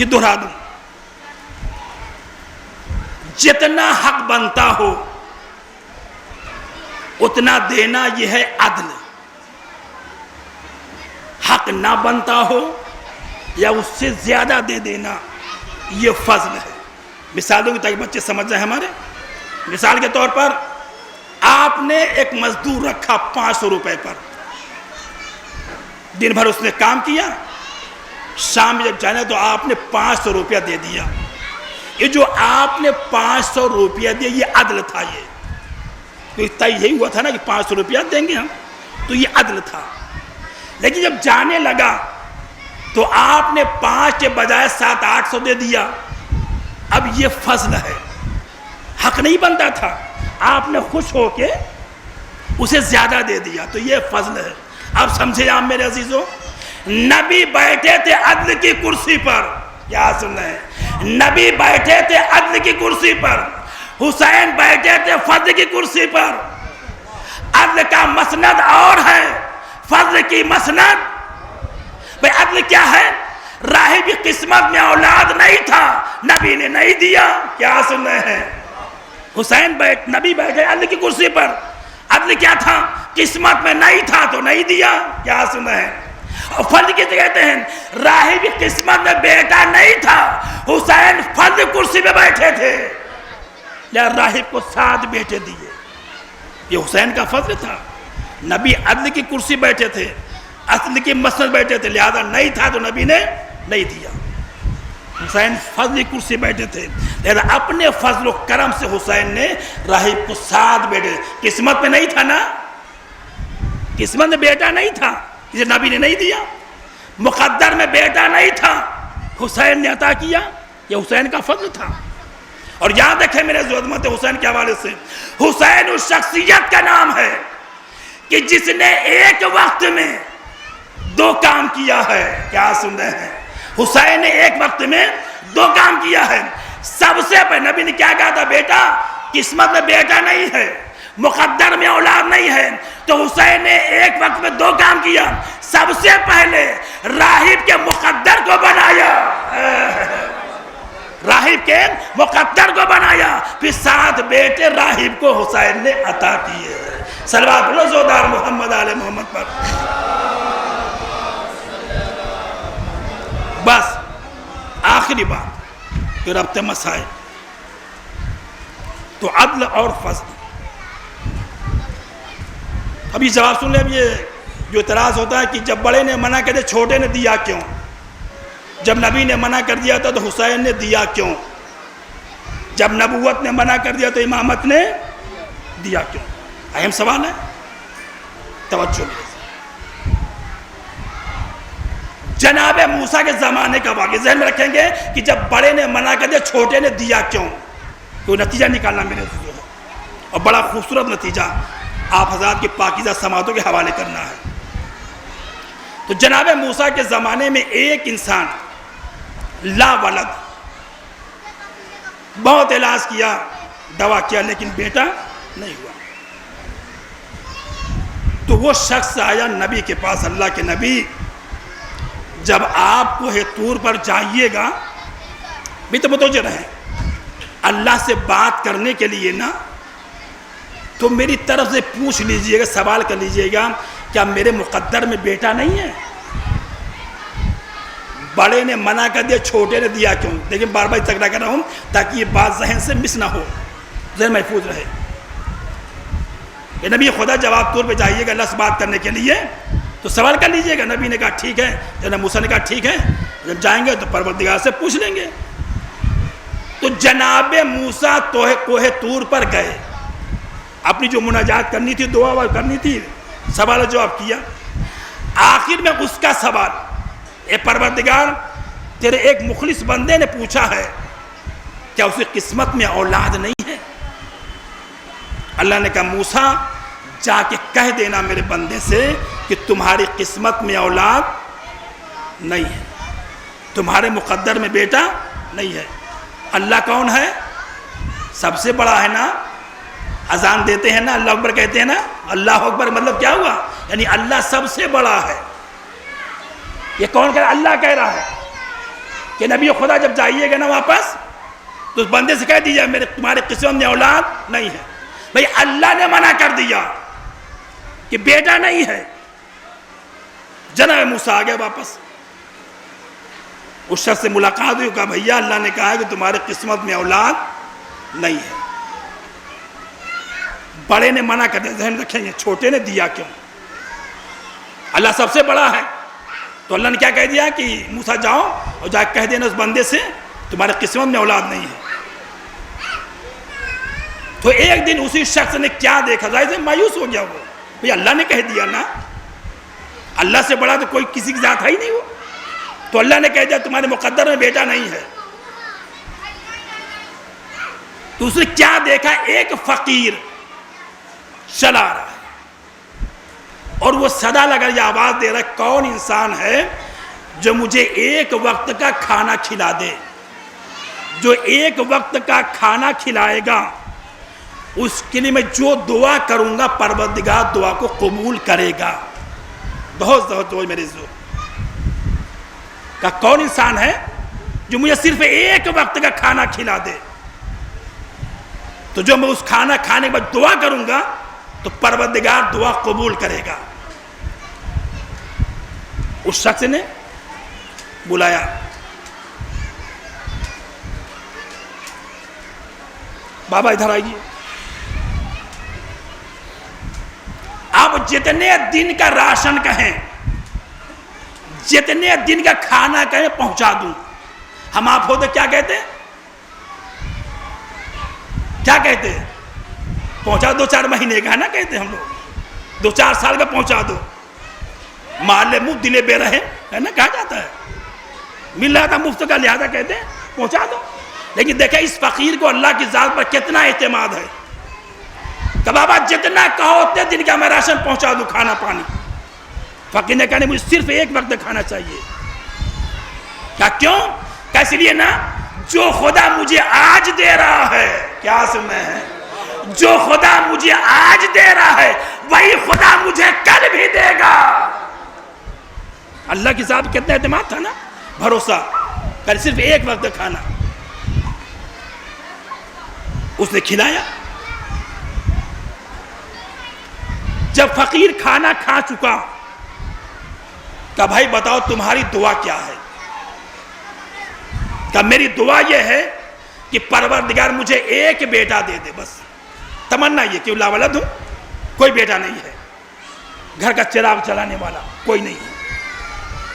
Speaker 1: پھر دہرا دوں، جتنا حق بنتا ہو اتنا دینا یہ ہے عدل، حق نہ بنتا ہو یا اس سے زیادہ دے دینا یہ فضل ہے۔ مثال دوں گی تاکہ بچے سمجھ جائیں ہمارے۔ مثال کے طور پر آپ نے ایک مزدور رکھا 500 روپے پر، دن بھر اس نے کام کیا، شام میں جب جانا تو آپ نے 500 روپیہ دے دیا۔ یہ جو آپ نے 500 روپیہ دیا یہ عدل تھا، یہ طے یہی ہوا تھا نا کہ 500 روپیہ دیں گے ہم، تو یہ عدل تھا۔ لیکن جب جانے لگا تو آپ نے 5 کے بجائے 700-800 دے دیا، اب یہ فضل ہے، حق نہیں بنتا تھا، آپ نے خوش ہو کے اسے زیادہ دے دیا، تو یہ فضل ہے۔ اب سمجھے آپ میرے عزیزوں، نبی بیٹھے تھے عدل کی کرسی پر، کیا سن رہے ہیں؟ نبی بیٹھے تھے عدل کی کرسی پر، حسین بیٹھے تھے فضل کی کرسی پر۔ عدل کا مسند اور ہے، فضل کی مسند بھئی عدل کیا ہے؟ راہب کی قسمت میں اولاد نہیں تھا، نبی نے نہیں دیا، کیا سن رہے ہیں؟ حسین نبی بیٹھے عدل کی کرسی پر، عدل کیا تھا؟ قسمت میں نہیں تھا تو نہیں دیا، کیا سن رہے ہیں؟ اور فضل کسے کہتے ہیں؟ راہب کی قسمت میں بیٹا نہیں تھا، حسین فضل کرسی پہ بیٹھے تھے، یا راہب کو 7 بیٹے دیے، یہ حسین کا فضل تھا۔ نبی عدل کی کرسی بیٹھے تھے، عدل کی مسند بیٹھے تھے، لہذا نہیں تھا تو نبی نے نہیں دیا۔ حسین فضل کی کرسی بیٹھے تھے، لہذا اپنے فضل و کرم سے حسین نے راہب کو 7 بیٹے، قسمت میں نہیں تھا نا، قسمت میں بیٹا نہیں تھا، اسے نبی نے نہیں دیا، مقدر میں بیٹا نہیں تھا، حسین نے عطا کیا، یہ حسین کا فضل تھا۔ اور یاد رکھیں میرے عظمت حسین کے حوالے سے، حسین اس شخصیت کا نام ہے کہ جس نے ایک وقت میں 2 کام کیا ہے، کیا سن رہے ہیں؟ حسین نے ایک وقت میں 2 کام کیا ہے۔ سب سے پہلے نبی نے کیا کہا تھا؟ بیٹا قسمت میں بیٹا نہیں ہے، مقدر میں اولاد نہیں ہے، تو حسین نے ایک وقت میں 2 کام کیا۔ سب سے پہلے راہب کے مقدر کو بنایا، راہب کے مقدر کو بنایا، پھر 7 بیٹے راہب کو حسین نے عطا کیے۔ صلوات پڑھو زودار محمد آل محمد پر۔ بس آخری بات پھر ربط مسائل، تو عدل اور فضل۔ ابھی جواب سن لیں۔ اب یہ جو اعتراض ہوتا ہے کہ جب بڑے نے منع کر دیا چھوٹے نے دیا کیوں؟ جب نبی نے منع کر دیا تھا تو حسین نے دیا کیوں؟ جب نبوت نے منع کر دیا تو امامت نے دیا کیوں؟ اہم سوال ہے، توجہ میرے۔ جناب موسیٰ کے زمانے کا واقعہ ذہن میں رکھیں گے کہ جب بڑے نے منع کر دیا چھوٹے نے دیا کیوں؟ تو نتیجہ نکالنا میرے دوستوں، اور بڑا خوبصورت نتیجہ آپ حضرات کی پاکیزہ سماعتوں کے حوالے کرنا ہے۔ تو جناب موسیٰ کے زمانے میں ایک انسان لا ولد، بہت علاج کیا، دوا کیا، لیکن بیٹا نہیں ہوا۔ تو وہ شخص آیا نبی کے پاس، اللہ کے نبی جب آپ کوہ طور پر جائیے گا، بھی تو متوجہ رہیں، اللہ سے بات کرنے کے لیے نا تو میری طرف سے پوچھ لیجئے گا، سوال کر لیجئے گا، کیا میرے مقدر میں بیٹا نہیں ہے؟ بڑے نے منع کر دیا چھوٹے نے دیا کیوں؟ لیکن بار بار تکرار کر رہا ہوں تاکہ یہ بات ذہن سے مس نہ ہو، ذہن محفوظ رہے۔ نبی خدا جواب طور پہ جائیے گا اللہ سے بات کرنے کے لیے تو سوال کر لیجئے گا۔ نبی نے کہا ٹھیک ہے، جناب موسیٰ نے کہا ٹھیک ہے، جب جائیں گے تو پروردگار سے پوچھ لیں گے۔ تو جناب موسیٰ کوہ طور پر گئے، اپنی جو مناجات کرنی تھی، دعا کرنی تھی، سوال جواب کیا۔ آخر میں اس کا سوال، اے پروردگار تیرے ایک مخلص بندے نے پوچھا ہے کیا اس کی قسمت میں اولاد نہیں ہے؟ اللہ نے کہا موسیٰ جا کے کہہ دینا میرے بندے سے کہ تمہاری قسمت میں اولاد نہیں ہے، تمہارے مقدر میں بیٹا نہیں ہے۔ اللہ کون ہے؟ سب سے بڑا ہے نا، اذان دیتے ہیں نا، اللہ اکبر کہتے ہیں نا، اللہ اکبر مطلب کیا ہوا؟ یعنی اللہ سب سے بڑا ہے۔ یہ کون کہہ رہا ہے؟ اللہ کہہ رہا ہے۔ کہ نبی خدا جب جائیے گا نا واپس تو اس بندے سے کہہ دیجیے میرے تمہارے قسمت میں اولاد نہیں ہے. بھئی اللہ نے منع کر دیا کہ بیٹا نہیں ہے. جناب موسیٰ آ گیا واپس. اس شخص سے ملاقات ہوئی, کہا بھیا اللہ نے کہا کہ تمہارے قسمت میں اولاد نہیں ہے. بڑے نے منع کر دیا, ذہن رکھیں گے چھوٹے نے دیا کیوں؟ اللہ سب سے بڑا ہے. تو اللہ نے کیا کہہ دیا کہ موسیٰ جاؤ اور جا کے کہہ دینا اس بندے سے تمہارے قسمت میں اولاد نہیں ہے. تو ایک دن اسی شخص نے کیا دیکھا, ظاہر سے مایوس ہو گیا وہ, بھئی اللہ نے کہہ دیا نا, اللہ سے بڑا تو کوئی کسی کی ذات ہے ہی نہیں وہ. تو اللہ نے کہہ دیا تمہارے مقدر میں بیٹا نہیں ہے. تو اس نے کیا دیکھا, ایک فقیر چلا رہا ہے اور وہ صدا لگا یہ آواز دے رہا ہے, کون انسان ہے جو مجھے ایک وقت کا کھانا کھلا دے, جو ایک وقت کا کھانا کھلائے گا اس کے لیے میں جو دعا کروں گا پروردگار دعا کو قبول کرے گا. بہت توجہ میرے عزیزو, کہ کون انسان ہے جو مجھے صرف ایک وقت کا کھانا کھلا دے, تو جو میں اس کھانا کھانے کے بعد دعا کروں گا تو پروردگار دعا قبول کرے گا. اس شخص نے بلایا, بابا ادھر آئیے, آپ جتنے دن کا راشن کہیں, جتنے دن کا کھانا کہیں پہنچا دوں. ہم آپ ہوتے کیا کہتے ہیں, کیا کہتے ہیں, پہنچا 2-4 مہینے کا ہے نا کہتے ہیں ہم لوگ, 2-4 سال کا پہنچا دو. مال مفت دلے بے رہے ہے نا کہا جاتا ہے, مل رہا تھا مفت کا لہذا کہتے ہیں پہنچا دو. لیکن دیکھیں اس فقیر کو اللہ کی ذات پر کتنا اعتماد ہے کہ بابا جتنا کہو اتنے دن کا میں راشن پہنچا دوں, کھانا پانی. فقیر نے کہا مجھے صرف ایک وقت کھانا چاہیے. کیا کیوں؟ کہ اس لیے نا جو خدا مجھے آج دے رہا ہے, کیا سننا ہے, جو خدا مجھے آج دے رہا ہے وہی خدا مجھے کل بھی دے گا. اللہ کی ذات کتنا اعتماد تھا نا, بھروسہ, کہ صرف ایک وقت کھانا. اس نے کھلایا. جب فقیر کھانا کھا چکا کہ بھائی بتاؤ تمہاری دعا کیا ہے, کہ میری دعا یہ ہے کہ پروردگار مجھے ایک بیٹا دے دے, بس تمنا یہ کہ لا ولد ہوں, کوئی بیٹا نہیں ہے, گھر کا چراغ چلانے والا کوئی نہیں ہے,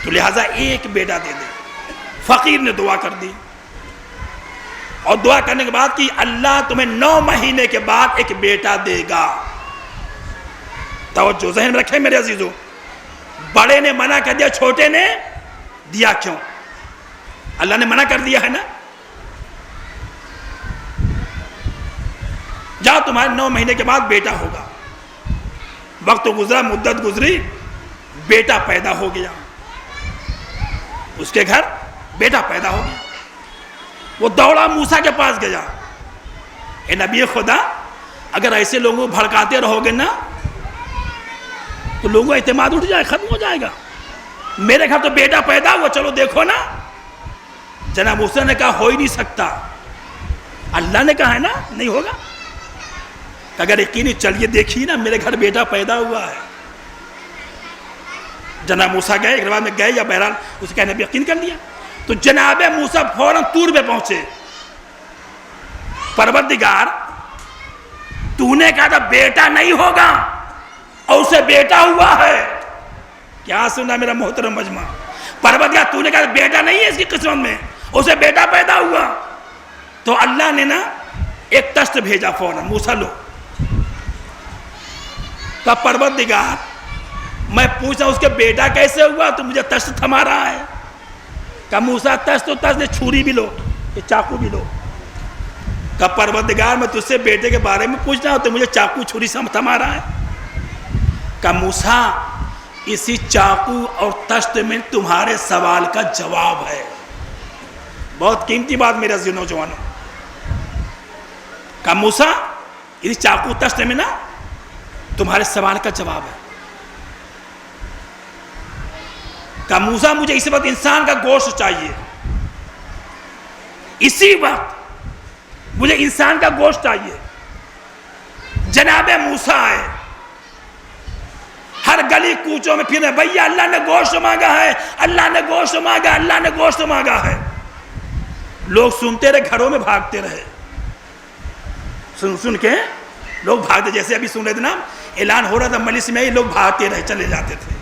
Speaker 1: تو لہٰذا ایک بیٹا دے دے. فقیر نے دعا کر دی اور دعا کرنے کے بعد کہ اللہ تمہیں 9 مہینے کے بعد ایک بیٹا دے گا. توجہ ذہن میں رکھیں میرے عزیزو, بڑے نے منع کر دیا, چھوٹے نے دیا کیوں؟ اللہ نے منع کر دیا ہے نا, جاؤ تمہارے 9 مہینے کے بعد بیٹا ہوگا. وقت گزرا, مدت گزری, بیٹا پیدا ہو گیا. اس کے گھر بیٹا پیدا ہو گیا. وہ دوڑا موسیٰ کے پاس گیا, اے نبی خدا اگر ایسے لوگوں کو بھڑکاتے رہو گے نا تو لوگوں کا اعتماد اٹھ جائے, ختم ہو جائے گا. میرے گھر تو بیٹا پیدا ہوا, چلو دیکھو نا. جناب موسیٰ نے کہا ہو ہی نہیں سکتا, اللہ نے کہا ہے نا نہیں ہوگا. اگر یقینی چلیے دیکھیے نا میرے گھر بیٹا پیدا ہوا ہے. جناب موسیٰ گئے, ایک بعد میں گئے یا بہرحال اسے کہنے پہ یقین کر لیا. تو جناب موسیٰ فوراً طور پہ پہنچے, پروردگار تو نے کہا تھا بیٹا نہیں ہوگا اور اسے بیٹا ہوا ہے. کیا سنا میرا محترم مجمع, پروردگار تو نے کہا بیٹا نہیں ہے اس کی قسمت میں, اسے بیٹا پیدا ہوا. تو اللہ نے نا ایک تشت بھیجا فوراً, موسیٰ لو. کہ پروردگار میں پوچھا اس کے بیٹا کیسے ہوا, تو مجھے تشت تھما رہا ہے. کہ موسیٰ تشت تو تشت, چھری بھی لو, یہ چاقو بھی لو. کہ پروردگار میں تجھ سے بیٹے کے بارے میں پوچھ رہا ہوں تو مجھے چاقو چھری سے تھما رہا ہے. کہ موسیٰ اسی چاقو اور تشت میں تمہارے سوال کا جواب ہے. بہت قیمتی بات میرے عزیز نوجوانوں. کہ موسیٰ اسی چاقو تشت میں نا تمہارے سوال کا جواب ہے. کہ موسیٰ مجھے اس وقت انسان کا گوشت چاہیے. اسی وقت مجھے انسان کا گوشت چاہیے. جناب موسیٰ آئے, ہر گلی کوچوں میں پھرے, بھیا اللہ نے گوشت مانگا ہے, اللہ نے گوشت مانگا, اللہ نے گوشت مانگا ہے. لوگ سنتے رہے, گھروں میں بھاگتے رہے, سن کے لوگ بھاگتے. جیسے ابھی سن رہے تھے نا, اعلان ہو رہا تھا مجلس میں, لوگ بھاگتے رہے, چلے جاتے تھے.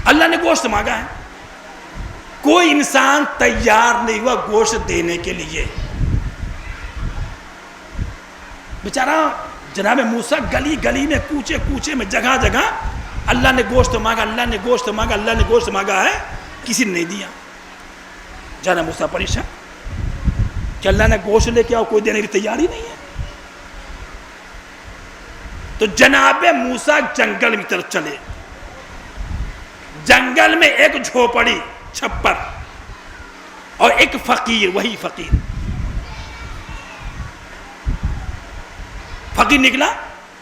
Speaker 1: اللہ نے گوشت مانگا ہے, کوئی انسان تیار نہیں ہوا گوشت دینے کے لیے. بیچارہ جناب موسیٰ گلی گلی میں, کوچے کوچے میں, جگہ جگہ اللہ نے گوشت مانگا, اللہ نے گوشت مانگا, اللہ نے گوشت مانگا ہے, کسی نے نہیں دیا. جناب موسیٰ پریشان کہ اللہ نے گوشت لے کے آؤ, کوئی دینے کی تیاری نہیں ہے. تو جناب موسیٰ جنگل کی طرف چلے. جنگل میں ایک جھوپڑی, چھپر, اور ایک فقیر, وہی فقیر نکلا.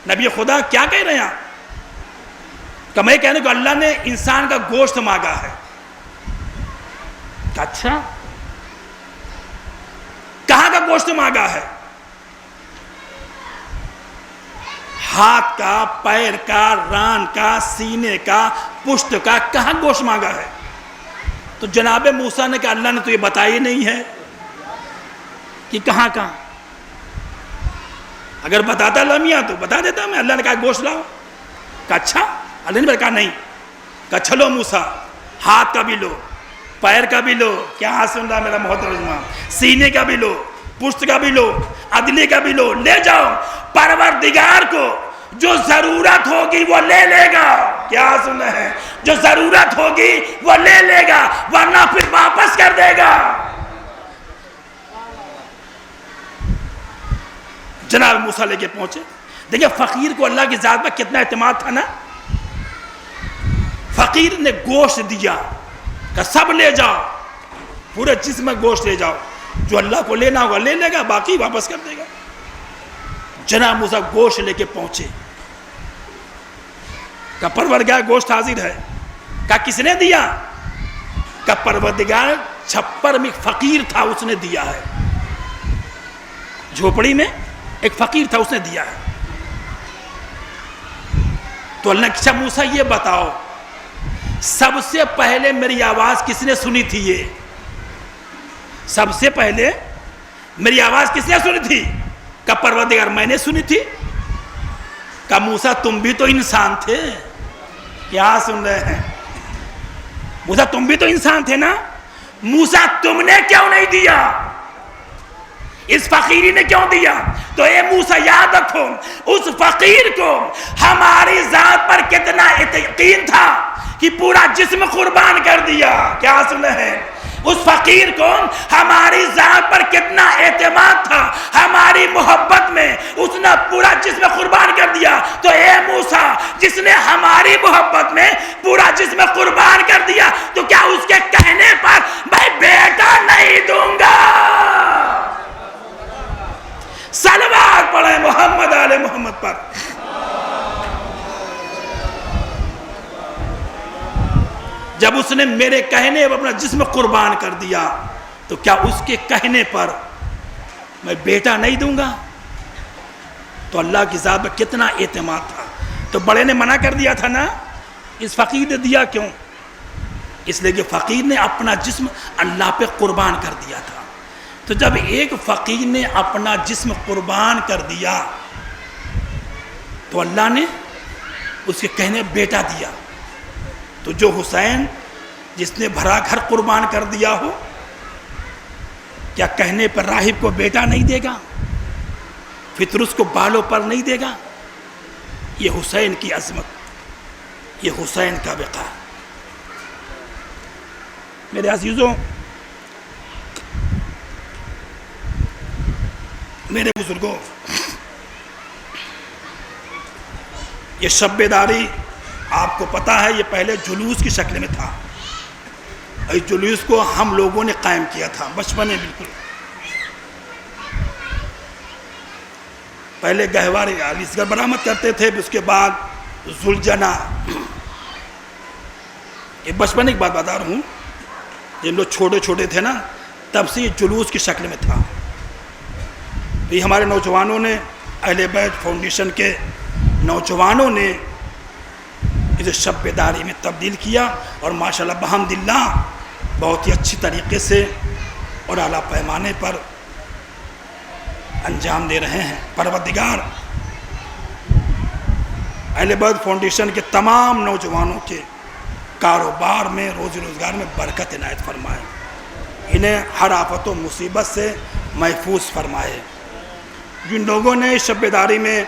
Speaker 1: نبی خدا کیا کہہ رہے ہیں آپ؟ کہ میں کہنے کو اللہ نے انسان کا گوشت مانگا ہے. اچھا, کہاں کا گوشت مانگا ہے؟ ہاتھ کا, پیر کا, ران کا, سینے کا, پشت کا, کہاں گوشت مانگا ہے؟ تو جناب موسیٰ نے کہا اللہ نے تو یہ بتایا نہیں ہے کہ کہاں کہاں. اگر بتاتا لمحہ تو بتا دیتا میں. اللہ نے کہا گوشت لاؤ. کہا اچھا, اللہ نے کہا نہیں. کہا چلو موسیٰ, ہاتھ کا بھی لو, پیر کا بھی لو, کیا ہاتھ سن رہا میرا محترم, سینے کا بھی لو, پشت کا بھی لو, عدلے کا بھی لو, لے جاؤ. پروردگار کو جو ضرورت ہوگی وہ لے لے گا. کیا سن رہے ہیں؟ جو ضرورت ہوگی وہ لے لے گا, ورنہ پھر واپس کر دے گا. جناب موسیٰ لے کے پہنچے. دیکھیں فقیر کو اللہ کی ذات پر کتنا اعتماد تھا نا. فقیر نے گوشت دیا, کہ سب لے جاؤ, پورے جسم میں گوشت لے جاؤ, جو اللہ کو لینا ہوگا لے لے گا, باقی واپس کر دے گا. جناب موسیٰ گوشت لے کے پہنچے. کہ پروردگار گوشت حاضر ہے. کہ کس نے دیا؟ کہ پروردگار چھپر میں فقیر تھا, اس نے دیا ہے. جھوپڑی میں ایک فقیر تھا, اس نے دیا ہے. تو اللہ نے کہا موسیٰ یہ بتاؤ, سب سے پہلے میری آواز کس نے سنی تھی؟ یہ سب سے پہلے میری آواز کس نے سنی تھی؟ کہ پروردگار میں نے سنی تھی. کہ موسیٰ تم بھی تو انسان تھے. کیا سن رہے ہیں؟ موسیٰ تم بھی تو انسان تھے نا. موسیٰ تم نے کیوں نہیں دیا؟ اس فقیری نے کیوں دیا؟ تو اے موسیٰ یاد رکھو, اس فقیر کو ہماری ذات پر کتنا یقین تھا کہ پورا جسم قربان کر دیا. کیا سن رہے ہیں؟ اس فقیر کو ہماری ذات پر کتنا اعتماد تھا, ہماری محبت میں اس نے پورا جسم قربان کر دیا. تو اے موسیٰ, جس نے ہماری محبت میں پورا جسم قربان کر دیا, تو کیا اس کے کہنے پر میں بیٹا نہیں دوں گا؟ صلوات پڑھیں محمد آل محمد پر. جب اس نے میرے کہنے پر اپنا جسم قربان کر دیا, تو کیا اس کے کہنے پر میں بیٹا نہیں دوں گا؟ تو اللہ کی ذات پر کتنا اعتماد تھا. تو بڑے نے منع کر دیا تھا نا. اس فقیر نے دیا کیوں؟ اس لیے کہ فقیر نے اپنا جسم اللہ پہ قربان کر دیا تھا. تو جب ایک فقیر نے اپنا جسم قربان کر دیا, تو اللہ نے اس کے کہنے بیٹا دیا. تو جو حسین جس نے بھرا گھر قربان کر دیا ہو, کیا کہنے پر راہب کو بیٹا نہیں دے گا؟ فطرس کو بالوں پر نہیں دے گا؟ یہ حسین کی عظمت, یہ حسین کا وقار. میرے عزیزوں, میرے بزرگوں, یہ شب بیداری آپ کو پتا ہے یہ پہلے جلوس کی شکل میں تھا. اس جلوس کو ہم لوگوں نے قائم کیا تھا بچپن میں. بالکل پہلے گہوارے علیزگڑھ برآمد کرتے تھے, اس کے بعد زلجنا, یہ بچپن ایک بات بتا رہا ہوں، جب لوگ چھوٹے چھوٹے تھے نا تب سے یہ جلوس کی شکل میں تھا. یہ ہمارے نوجوانوں نے، اہل بیت فاؤنڈیشن کے نوجوانوں نے اسے شب بیداری میں تبدیل کیا، اور ماشاءاللہ بحمداللہ بہت ہی اچھی طریقے سے اور اعلیٰ پیمانے پر انجام دے رہے ہیں. پروردگار اہل بیت فاؤنڈیشن کے تمام نوجوانوں کے کاروبار میں، روزی روزگار میں برکت عنایت فرمائے، انہیں ہر آفت و مصیبت سے محفوظ فرمائے. جن لوگوں نے شب بیداری میں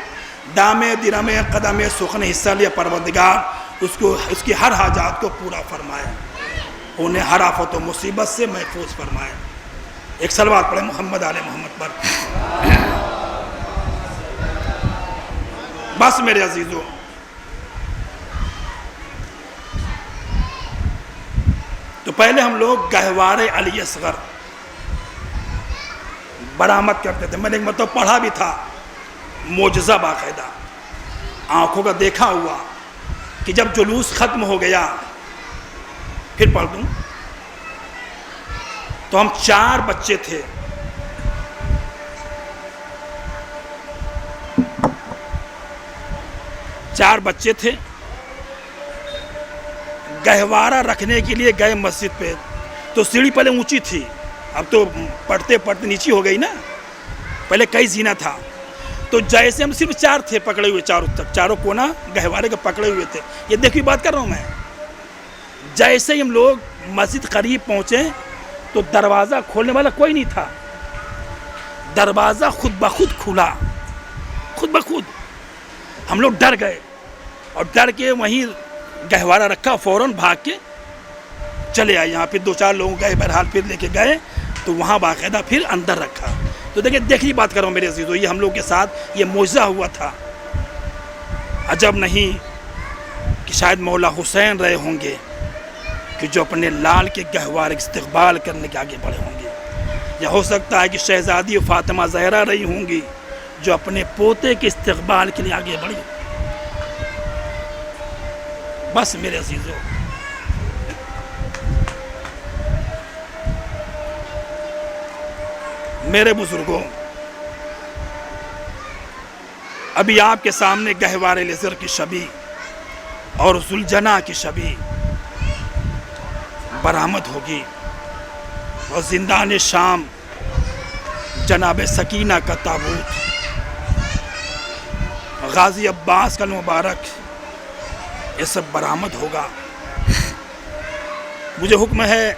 Speaker 1: دامے درمے قدمے سخن حصہ لیا، پروردگار اس کی ہر حاجات کو پورا فرمائے، انہیں ہر آفت و مصیبت سے محفوظ فرمائے. ایک صلوات پڑھیں محمد آل محمد پر. بس میرے عزیزوں، تو پہلے ہم لوگ گہوارِ علی اصغر برآمد کرتے تھے. میں نے ایک مرتبہ پڑھا بھی تھا، معجزہ باقاعدہ آنکھوں کا دیکھا ہوا، کہ جب جلوس ختم ہو گیا، پھر پڑھ دوں، تو ہم 4 بچے تھے. گہوارہ رکھنے کے لیے گئے مسجد پہ، تو سیڑھی پہلے اونچی تھی، اب تو پڑھتے پڑھتے نیچی ہو گئی نا، پہلے کئی زینہ تھا. تو جیسے ہم صرف 4 تھے پکڑے ہوئے، چاروں کونا گہوارے کے پکڑے ہوئے تھے. یہ دیکھوی بات کر رہا ہوں میں. جیسے ہی ہم لوگ مسجد قریب پہنچے تو دروازہ کھولنے والا کوئی نہیں تھا، دروازہ خود بخود کھلا، خود بخود. ہم لوگ ڈر گئے، اور ڈر کے وہیں گہوارہ رکھا، فوراً بھاگ کے چلے آئے. یہاں پھر 2-4 لوگ گئے، بہرحال پھر لے کے گئے تو وہاں باقاعدہ پھر اندر رکھا. تو دیکھیے بات کر رہا ہوں میرے عزیزو، یہ ہم لوگ کے ساتھ یہ معجزہ ہوا تھا. عجب نہیں کہ شاید مولا حسین رہے ہوں گے کہ جو اپنے لال کے گہوارے استقبال کرنے کے آگے بڑھے ہوں گے، یا ہو سکتا ہے کہ شہزادی فاطمہ زہرا رہی ہوں گی جو اپنے پوتے کے استقبال کے لیے آگے بڑھی. بس میرے عزیزو، میرے بزرگوں، ابھی آپ کے سامنے گہوارِ لزر کی شبیہ اور ذوالجناح کی شبیہ برآمد ہوگی، اور زندان شام جناب سکینہ کا تابوت، غازی عباس کا مبارک، یہ سب برآمد ہوگا. مجھے حکم ہے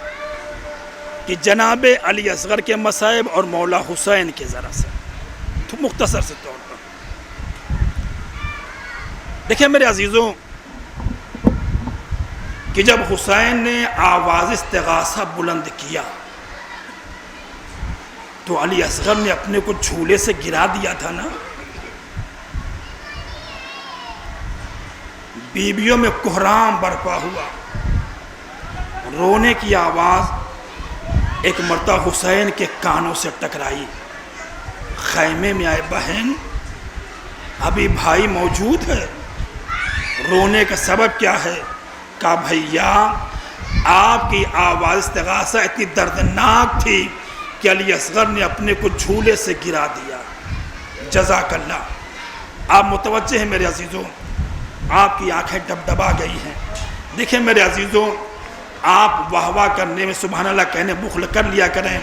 Speaker 1: کہ جناب علی اصغر کے مصائب اور مولا حسین کے ذرا سے تو مختصر سے طور پر دیکھیں میرے عزیزوں، کہ جب حسین نے آواز استغاثہ بلند کیا تو علی اصغر نے اپنے کو جھولے سے گرا دیا تھا نا. بیویوں میں کوہرام برپا ہوا، رونے کی آواز ایک مرتبہ حسین کے کانوں سے ٹکرائی. خیمے میں آئے، بہن ابھی بھائی موجود ہے، رونے کا سبب کیا ہے؟ کہا بھیا آپ کی آواز استغاثہ اتنی دردناک تھی کہ علی اصغر نے اپنے کو جھولے سے گرا دیا. جزاک اللہ. آپ متوجہ ہیں میرے عزیزوں، آپ کی آنکھیں ڈبڈبا گئی ہیں. دیکھیں میرے عزیزوں، آپ واہ واہ کرنے میں سبحان اللہ کہنے بخل کر لیا کریں،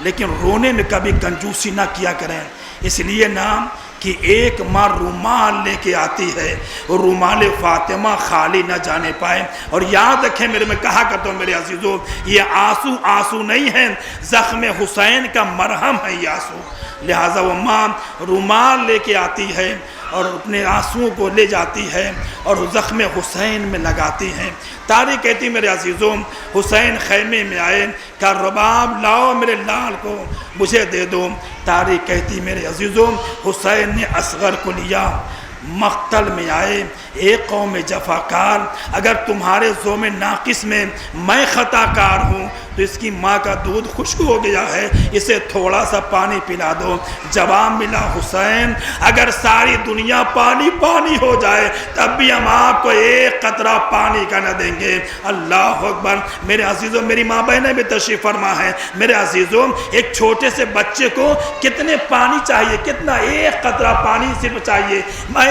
Speaker 1: لیکن رونے میں کبھی کنجوسی نہ کیا کریں. اس لیے نام کہ ایک ماں رومال لے کے آتی ہے، رومال فاطمہ خالی نہ جانے پائے. اور یاد رکھیں، میں کہا کرتا ہوں میرے عزیزوں، یہ آنسو نہیں ہیں، زخم حسین کا مرہم ہے یہ آنسو. لہٰذا وہ ماں رومال لے کے آتی ہے اور اپنے آنسوؤں کو لے جاتی ہے اور زخم حسین میں لگاتی ہیں. تاریخ کہتی میرے عزیزوں، حسین خیمے میں آئے، کہا رباب لاؤ میرے لال کو مجھے دے دو. تاریخ کہتی میرے عزیزوں، حسین نے اصغر کو لیا، مقتل میں آئے. ایک قوم جفاکار، اگر تمہارے ذوم ناقص میں میں خطا کار ہوں تو اس کی ماں کا دودھ خشک ہو گیا ہے، اسے تھوڑا سا پانی پلا دو۔ جواب ملا حسین اگر ساری دنیا پانی پانی ہو جائے تب بھی ہم آپ کو ایک قطرہ پانی کا نہ دیں گے۔ اللہ اکبر۔ میرے عزیزوں، میری ماں بہنیں بھی تشریف فرما ہے، میرے عزیزوں ایک چھوٹے سے بچے کو کتنے پانی چاہیے، کتنا، ایک قطرہ پانی صرف چاہیے۔ ماں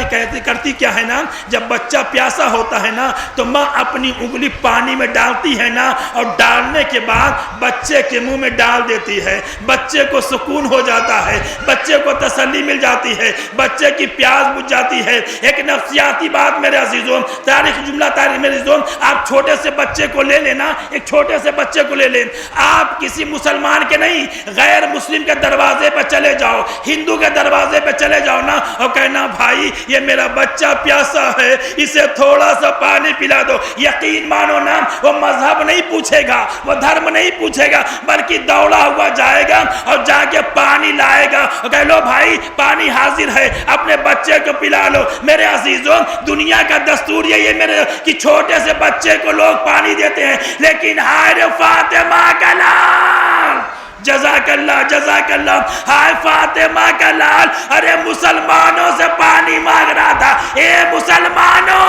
Speaker 1: کرتی کیا ہے نا، جب بچہ پیاسا ہوتا ہے نا تو ماں اپنی انگلی پانی میں ڈالتی ہے نا، اور ڈالنے کے بعد بچے کے منہ میں ڈال دیتی ہے، بچے کو سکون ہو جاتا ہے، بچے کو تسلی مل جاتی ہے، بچے کی پیاس بجھ جاتی ہے۔ ایک نفسیاتی بات میرے عزیزوں، تاریخ جملہ تاریخ میرے عزیزوں، آپ چھوٹے سے بچے کو لے لینا، ایک چھوٹے سے بچے کو لے لیں، آپ کسی مسلمان کے نہیں، غیر مسلم کے دروازے پہ چلے جاؤ، ہندو کے دروازے پہ چلے جاؤ نا، اور کہنا بھائی یہ میرا بچہ پیاسا ہے، اسے تھوڑا سا پانی پلا دو۔ یقین مانو نا، وہ مذہب نہیں پوچھے گا، وہ دھرم نہیں پوچھے گا، بلکہ دوڑا ہوا جائے گا اور جا کے پانی لائے گا اور کہہ لو بھائی پانی حاضر ہے، اپنے بچے کو پلا لو۔ میرے عزیزوں دنیا کا دستور یہ میرے کہ چھوٹے سے بچے کو لوگ پانی دیتے ہیں، لیکن ہائے فاطمہ کا لال، جزاک اللہ جزاک اللہ، ہائے فاطمہ کا لال، ارے مسلمانوں سے پانی مانگ رہا تھا، اے مسلمانوں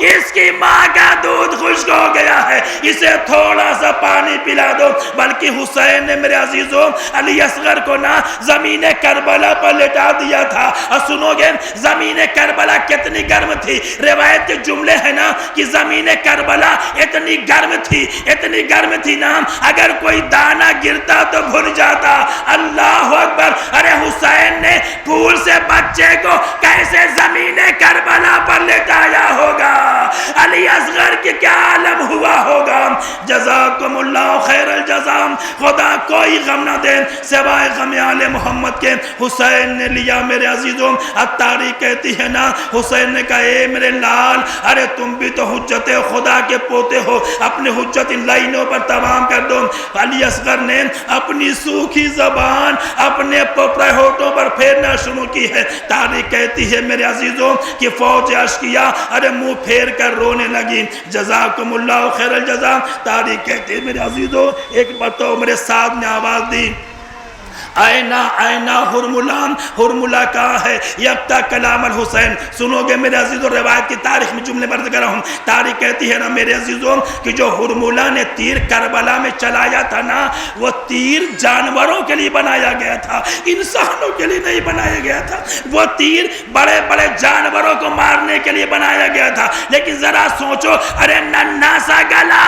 Speaker 1: اس کی ماں کا دودھ خشک ہو گیا ہے، اسے تھوڑا سا پانی پلا دو۔ بلکہ حسین نے میرے عزیزوں علی اصغر کو نا زمین کربلا پر لٹا دیا تھا، اور سنو گے زمین کربلا کتنی گرم تھی، روایت کے جملے ہیں نا کہ زمین کربلا اتنی گرم تھی نا اگر کوئی دانہ گرتا تو بھن جاتا۔ اللہ اکبر۔ ارے حسین نے پھول سے بچے کو کیسے زمین کربلا پر لٹایا ہوگا، علی اصغر کے کیا عالم ہوا ہوگا۔ جزاکم اللہ خیر الجزا، خدا کوئی غم نہ دے سوائے غم آل محمد کے۔ حسین نے لیا میرے عزیزوں، تاریخ کہتی ہے نا حسین نے کہا اے میرے لال، ارے تم بھی تو حجت خدا کے پوتے ہو، اپنی حجت ان لائنوں پر تمام کر دو۔ علی اصغر نے اپنی سوکھی زبان اپنے پپڑے ہونٹوں پر پھیرنا شروع کی ہے۔ تاریخ کہتی ہے میرے عزیزوں کہ فوج اشقیا ارے منہ پھیر کر رونے لگی۔ جزاکم اللہ خیر الجزا۔ تاریخ کہتی ہے میرے عزیزوں ایک مرتبہ میرے ساتھ نے آواز دی، آئینہ آئینہ ہرملان، ہرملہ کہاں ہے، یکتا کلام الحسین۔ سنو گے میرے عزیزوں روایت کی تاریخ میں جملے برد کر رہا ہوں۔ تاریخ کہتی ہے نا میرے عزیزوں کہ جو ہرملہ نے تیر کربلا میں چلایا تھا نا، وہ تیر جانوروں کے لیے بنایا گیا تھا، انسانوں کے لیے نہیں بنایا گیا تھا۔ وہ تیر بڑے بڑے جانوروں کو مارنے کے لیے بنایا گیا تھا، لیکن ذرا سوچو، ارے ننھا سا گلا،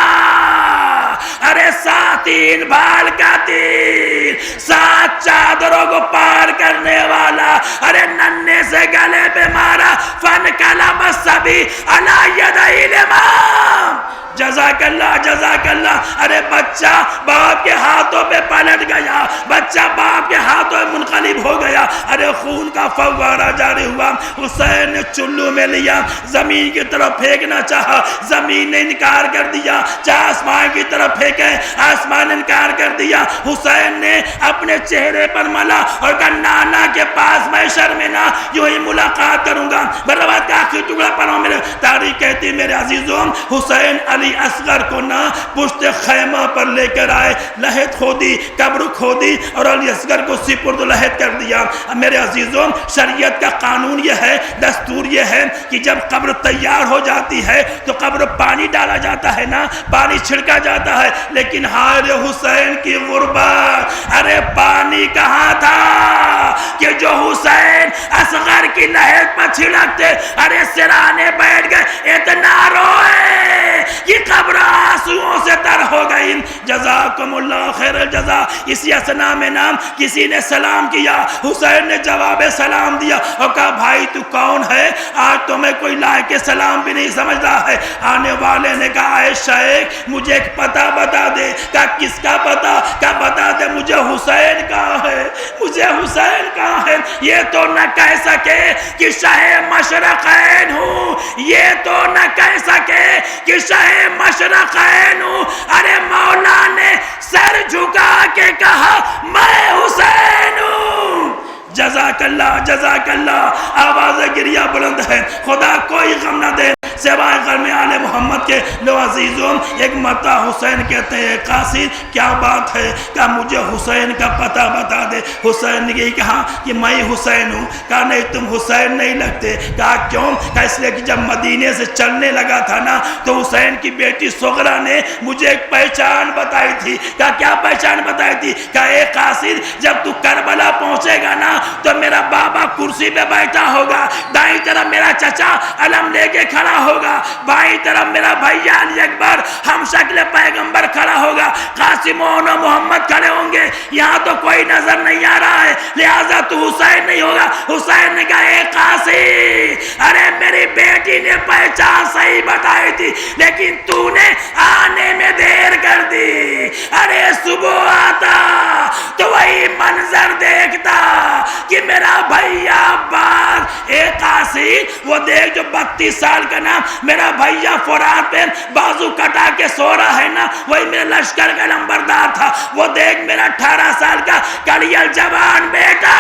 Speaker 1: ارے 7 بال کا تیر، 7 چادروں کو پار کرنے والا، ارے ننھے سے گلے پہ مارا، فن کلام الصبی علی یدی الامام۔ جزاک اللہ جزاک اللہ۔ ارے بچہ باپ کے ہاتھوں پہ پلٹ گیا، بچہ باپ کے ہاتھوں میں منقلب ہو گیا، ارے خون کا فوارہ جاری ہوا۔ حسین نے چلو میں لیا، زمین کی طرف پھینکنا چاہا، زمین نے انکار کر دیا، چاہے آسمان کی طرف پھینکے، آسمان نے انکار کر دیا۔ حسین نے اپنے چہرے پر ملا اور کہا نانا کے پاس میں شرمنا یوں ہی ملاقات کروں گا۔ بروات کا آخری ٹکڑا پڑھو میرے۔ تاریخ کہتی میرے عزیزوں حسین علی اصغر کو نہ پشت خیمہ پر لے کر آئے، لحد کھودی، قبر کھودی اور علی اصغر کو سپرد لحد کر دیا۔ میرے عزیزوں شریعت کا قانون یہ ہے، دستور یہ ہے کہ جب قبر تیار ہو جاتی ہے تو قبر پانی ڈالا جاتا ہے نا، پانی چھڑکا جاتا ہے، لیکن ہائے حسین کی غربت، ارے پانی کہاں تھا کہ جو حسین اصغر کی لحد پر چھڑکتے، ارے سرانے بیٹھ گئے، اتنا روئے یہ قبر آنسوؤں سے تر ہو گئی۔ جزاکم اللہ خیر الجزا۔ اسی اسنا میں نام کسی نے سلام کیا، حسین نے جواب سلام دیا اور کہا بھائی تو کون ہے، آج تو میں کوئی لائق سلام بھی نہیں سمجھ رہا ہے۔ آنے والے نے کہا اے شیخ مجھے ایک پتہ بتا دے۔ کہا کس کا پتہ؟ کہا بتا دے مجھے حسین کہاں ہے، مجھے حسین کہاں ہے۔ یہ تو نہ کہہ سکے کہ شاہ مشرقین ہوں، یہ تو نہ کہہ سکے کہ شاہ مشرقین ہوں، ارے مولا نے سر جھکا کے کہا میں حسین ہوں۔ جزاک اللہ جزاک اللہ۔ آواز گریہ بلند ہے، خدا کوئی غم نہ دے سوائے غم آل محمد کے. لو عزیزوں ایک مرتبہ حسین کہتے ہیں قاصد کیا بات ہے کہ مجھے حسین کا پتہ بتا دے. حسین نے یہی کہا کہ میں حسین ہوں. کہا نہیں تم حسین نہیں لگتے. کہا کیوں؟ کہا اس لیے کہ جب مدینے سے چلنے لگا تھا نا تو حسین کی بیٹی سغرا نے مجھے ایک پہچان بتائی تھی. کہا کیا پہچان بتائی تھی؟ کہا اے قاصد جب تو کربلا پہنچے گا نا تو میرا بابا کرسی پہ بیٹھا ہوگا, دائیں طرف میرا چچا علم لے کے کھڑا ہوگا, بائیں طرف میرا بھیا علی اکبر ہم شکل پیغمبر کھڑا ہوگا, قاسمون و محمد کھڑے ہوں گے. یہاں تو کوئی نظر نہیں آ رہا ہے لہذا تو حسین نہیں ہوگا. حسین نے کہا اے قاسم ارے میری بیٹی نے پہچان صحیح بتائی تھی لیکن تو نے آنے میں دیر کر دی. ارے صبح آتا تو وہی منظر دیکھتا کہ میرا بھیا عباس. اے قاسم وہ دیکھ جو 32 سال کا نا میرا بھیا فرات پہ بازو کٹا کے سو رہا ہے نا وہی میرا لشکر کا نمبردار تھا. وہ دیکھ میرا 18 سال کا کلیل جوان بیٹا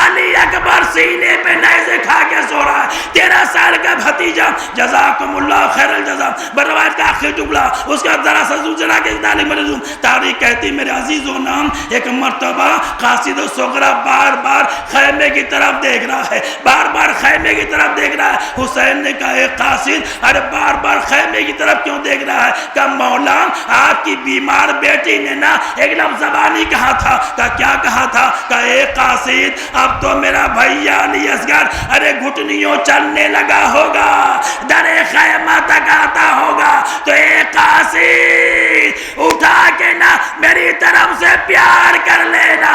Speaker 1: علی اکبر سینے پہ نیزے کھا کے سو رہا ہے. 13 سال کا بھتیجا جزاکم اللہ خیر الجزا بروایت کا آخر ٹکڑا اس کا ذرا سا زلزلہ کے تعلیم رسوم. تاریخ کہتی میرے عزیز و نام ایک مرتبہ قاصد و سغرا بار بار خیمے کی طرف دیکھ رہا ہے, بار بار خیمے کی طرف دیکھ رہا ہے. حسین نے کہا اے قاصد ارے بار بار خیمے کی طرف کیوں دیکھ رہا ہے؟ کہ مولا آپ کی بیمار بیٹی نے نا ایک لفظ زبانی کہا تھا. کہ کیا کہا تھا؟ کہ اے قاصد اب تو میرا بھیا علی اصغر ارے گھٹنیوں چلنے لگا ہوگا, در خیمہ تک آتا ہوگا تو اے قاصد اٹھا کے نا میری طرف سے پیار کر لینا.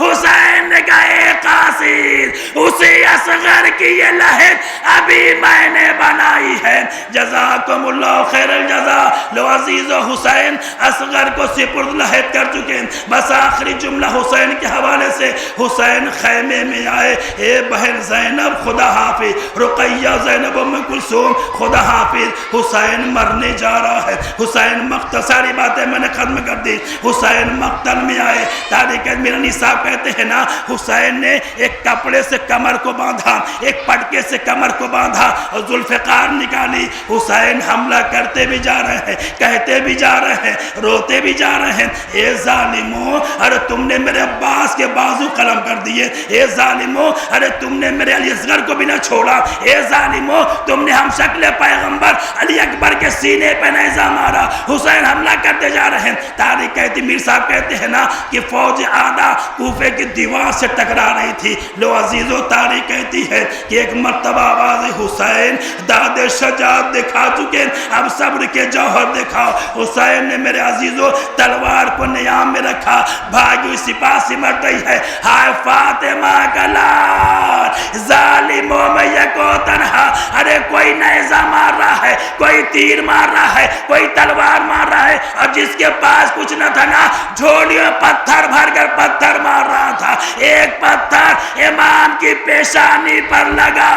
Speaker 1: حسین نے کہا اے قاصد اسی اصغر کی یہ لہد ابھی میں نے بنائی ہے. جزاکم اللہ خیر الجزا. لو عزیز و حسین اصغر کو سپرد لہد کر چکے. بس آخری جملہ حسین کے حوالے سے. حسین خیمے میں آئے, اے بہن زینب خدا حافظ, رقیہ زینب ام کلثوم خدا حافظ. حسین مرنے جا رہا ہے. حسین مقتل ساری باتیں میں نے ختم کر دی. حسین مقتل میں آئے. تاریخ میرانی صاحب کہتے ہیں نا حسین نے ایک کپڑے سے کمر کو باندھا, ایک پٹکے سے کمر کو باندھا اور ذوالفقار نکالی. حسین حملہ کرتے بھی جا رہے ہیں, کہتے بھی جا رہے ہیں, روتے بھی جا رہے ہیں. اے ظالموں ارے تم نے میرے عباس کے بازو قلم کر دیے. اے ظالموں ارے تم نے میرے علی اصغر کو بھی نہ چھوڑا. اے ظالموں تم نے ہم شکل پیغمبر علی اکبر کے سینے پہ نیزہ مارا. حسین حملہ کرتے جا رہے ہیں. تاریخ کہتی میر صاحب کہتے ہیں نا کہ فوج آدھا کوفے کی دیوار سے ٹکرا رہی تھی. لو عزیزو تاریخ کہتی ہے کہ ایک مرتبہ آواز حسین داد شجاعت دکھا چکے اب صبر کے جوہر دکھاؤ. حسین نے میرے عزیزو تلوار کو نیام میں رکھا, بھاگی سپاہ سمٹ رہی ہے. ہائے فاطمہ کا لال ظالموں میں یکو تنہا. ارے کوئی نیزہ مار رہا ہے, کوئی تیر مار رہا ہے, کوئی تلوار مار رہا ہے, اور جس کے پاس کچھ نہ تھا نا جھولیوں پتھر بھر کر پتھر مار رہا تھا. ایک پتھر امام کی پیشانی پر لگا.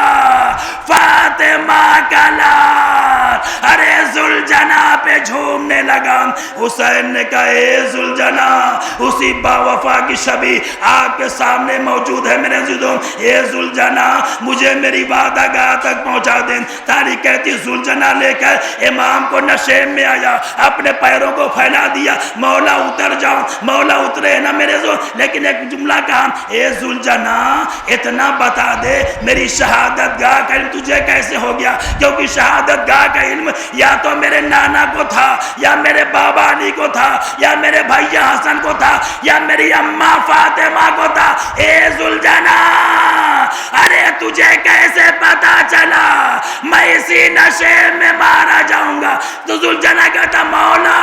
Speaker 1: فاطمہ کا لال ارے ذوالجنا پہ جھومنے لگا. حسین نے کہا اے ذوالجنا اسی باوفا کی شبی آپ کے سامنے موجود ہے میرے عزیزوں. اے ذوالجنا مجھے میری وعدہ گاہ تک پہنچا دیں. تاریخ کہتی ذوالجنا لے کر امام کو نشیم میں آیا, اپنے پیروں کو پھیلا دیا. مولا اتر جاؤ, مولا اترے نا میرے زور. لیکن ایک جملہ کہا اے ذوالجنا اتنا بتا دے میری شہادت گاہ کا علم تجھے کیسے ہو گیا؟ کیونکہ شہادت گاہ کا علم یا تو میرے نانا کو تھا, یا میرے بابا علی کو تھا, یا میرے بھیا حسن کو تھا, یا میری اماں فاطمہ کو تھا. اے ذوالجنا ارے تجھے کیسے پتا چلا میں اسی نشے میں مارا جاؤں گا؟ تو ذوالجنا کہتا مولا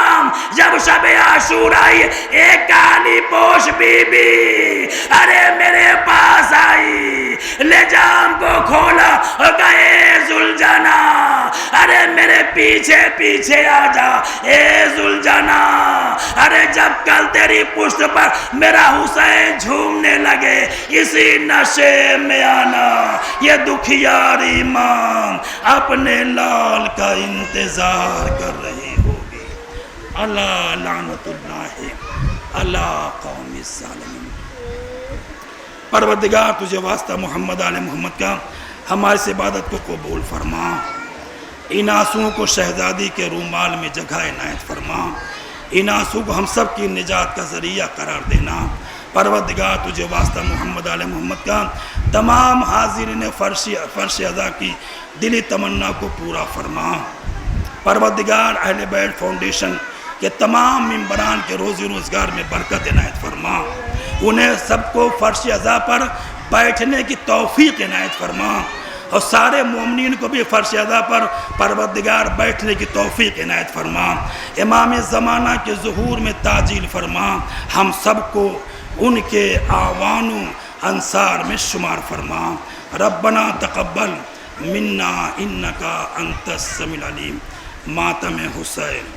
Speaker 1: جب شب عاشور آئی ایک کالی پوش بی بی ارے میرے پاس آئی, لجام کو کھولا اور کہا اے ذوالجنا ارے میرے پیچھے پیچھے آ جا. اے ذوالجنا ارے جب کل تیری پشت پر میرا حسین جھومنے لگے اسی نشے میں آنا. یہ دکھیار امام اپنے لال کا انتظار کر رہی ہوگی. اللہ لعنت اللہ اللہ قوم الظالمین. پروردگار تجھے واسطہ محمد آل محمد کا ہماری اس عبادت کو قبول فرما. ان آنسوؤں کو شہزادی کے رومال میں جگہ عنایت فرما، ان آنسو کو ہم سب کی نجات کا ذریعہ قرار دینا۔ پروردگار تجھے واسطہ محمد آل محمد کا تمام حاضرین فرش ازا کی دلی تمنا کو پورا فرما۔ پروردگار اہل بیت فاؤنڈیشن کے تمام ممبران کے روزی روزگار میں برکت عنایت فرما، انہیں سب کو فرش ازا پر بیٹھنے کی توفیق عنایت فرما، اور سارے مومنین کو بھی فرش ازا پر پروردگار بیٹھنے کی توفیق عنایت فرما۔ امام زمانہ کے ظہور میں تعجیل فرما، ہم سب کو ان کے اعوان و انصار میں شمار فرما۔ ربنا تقبل منا انکا انت السمیع العلیم۔ ماتم حسین۔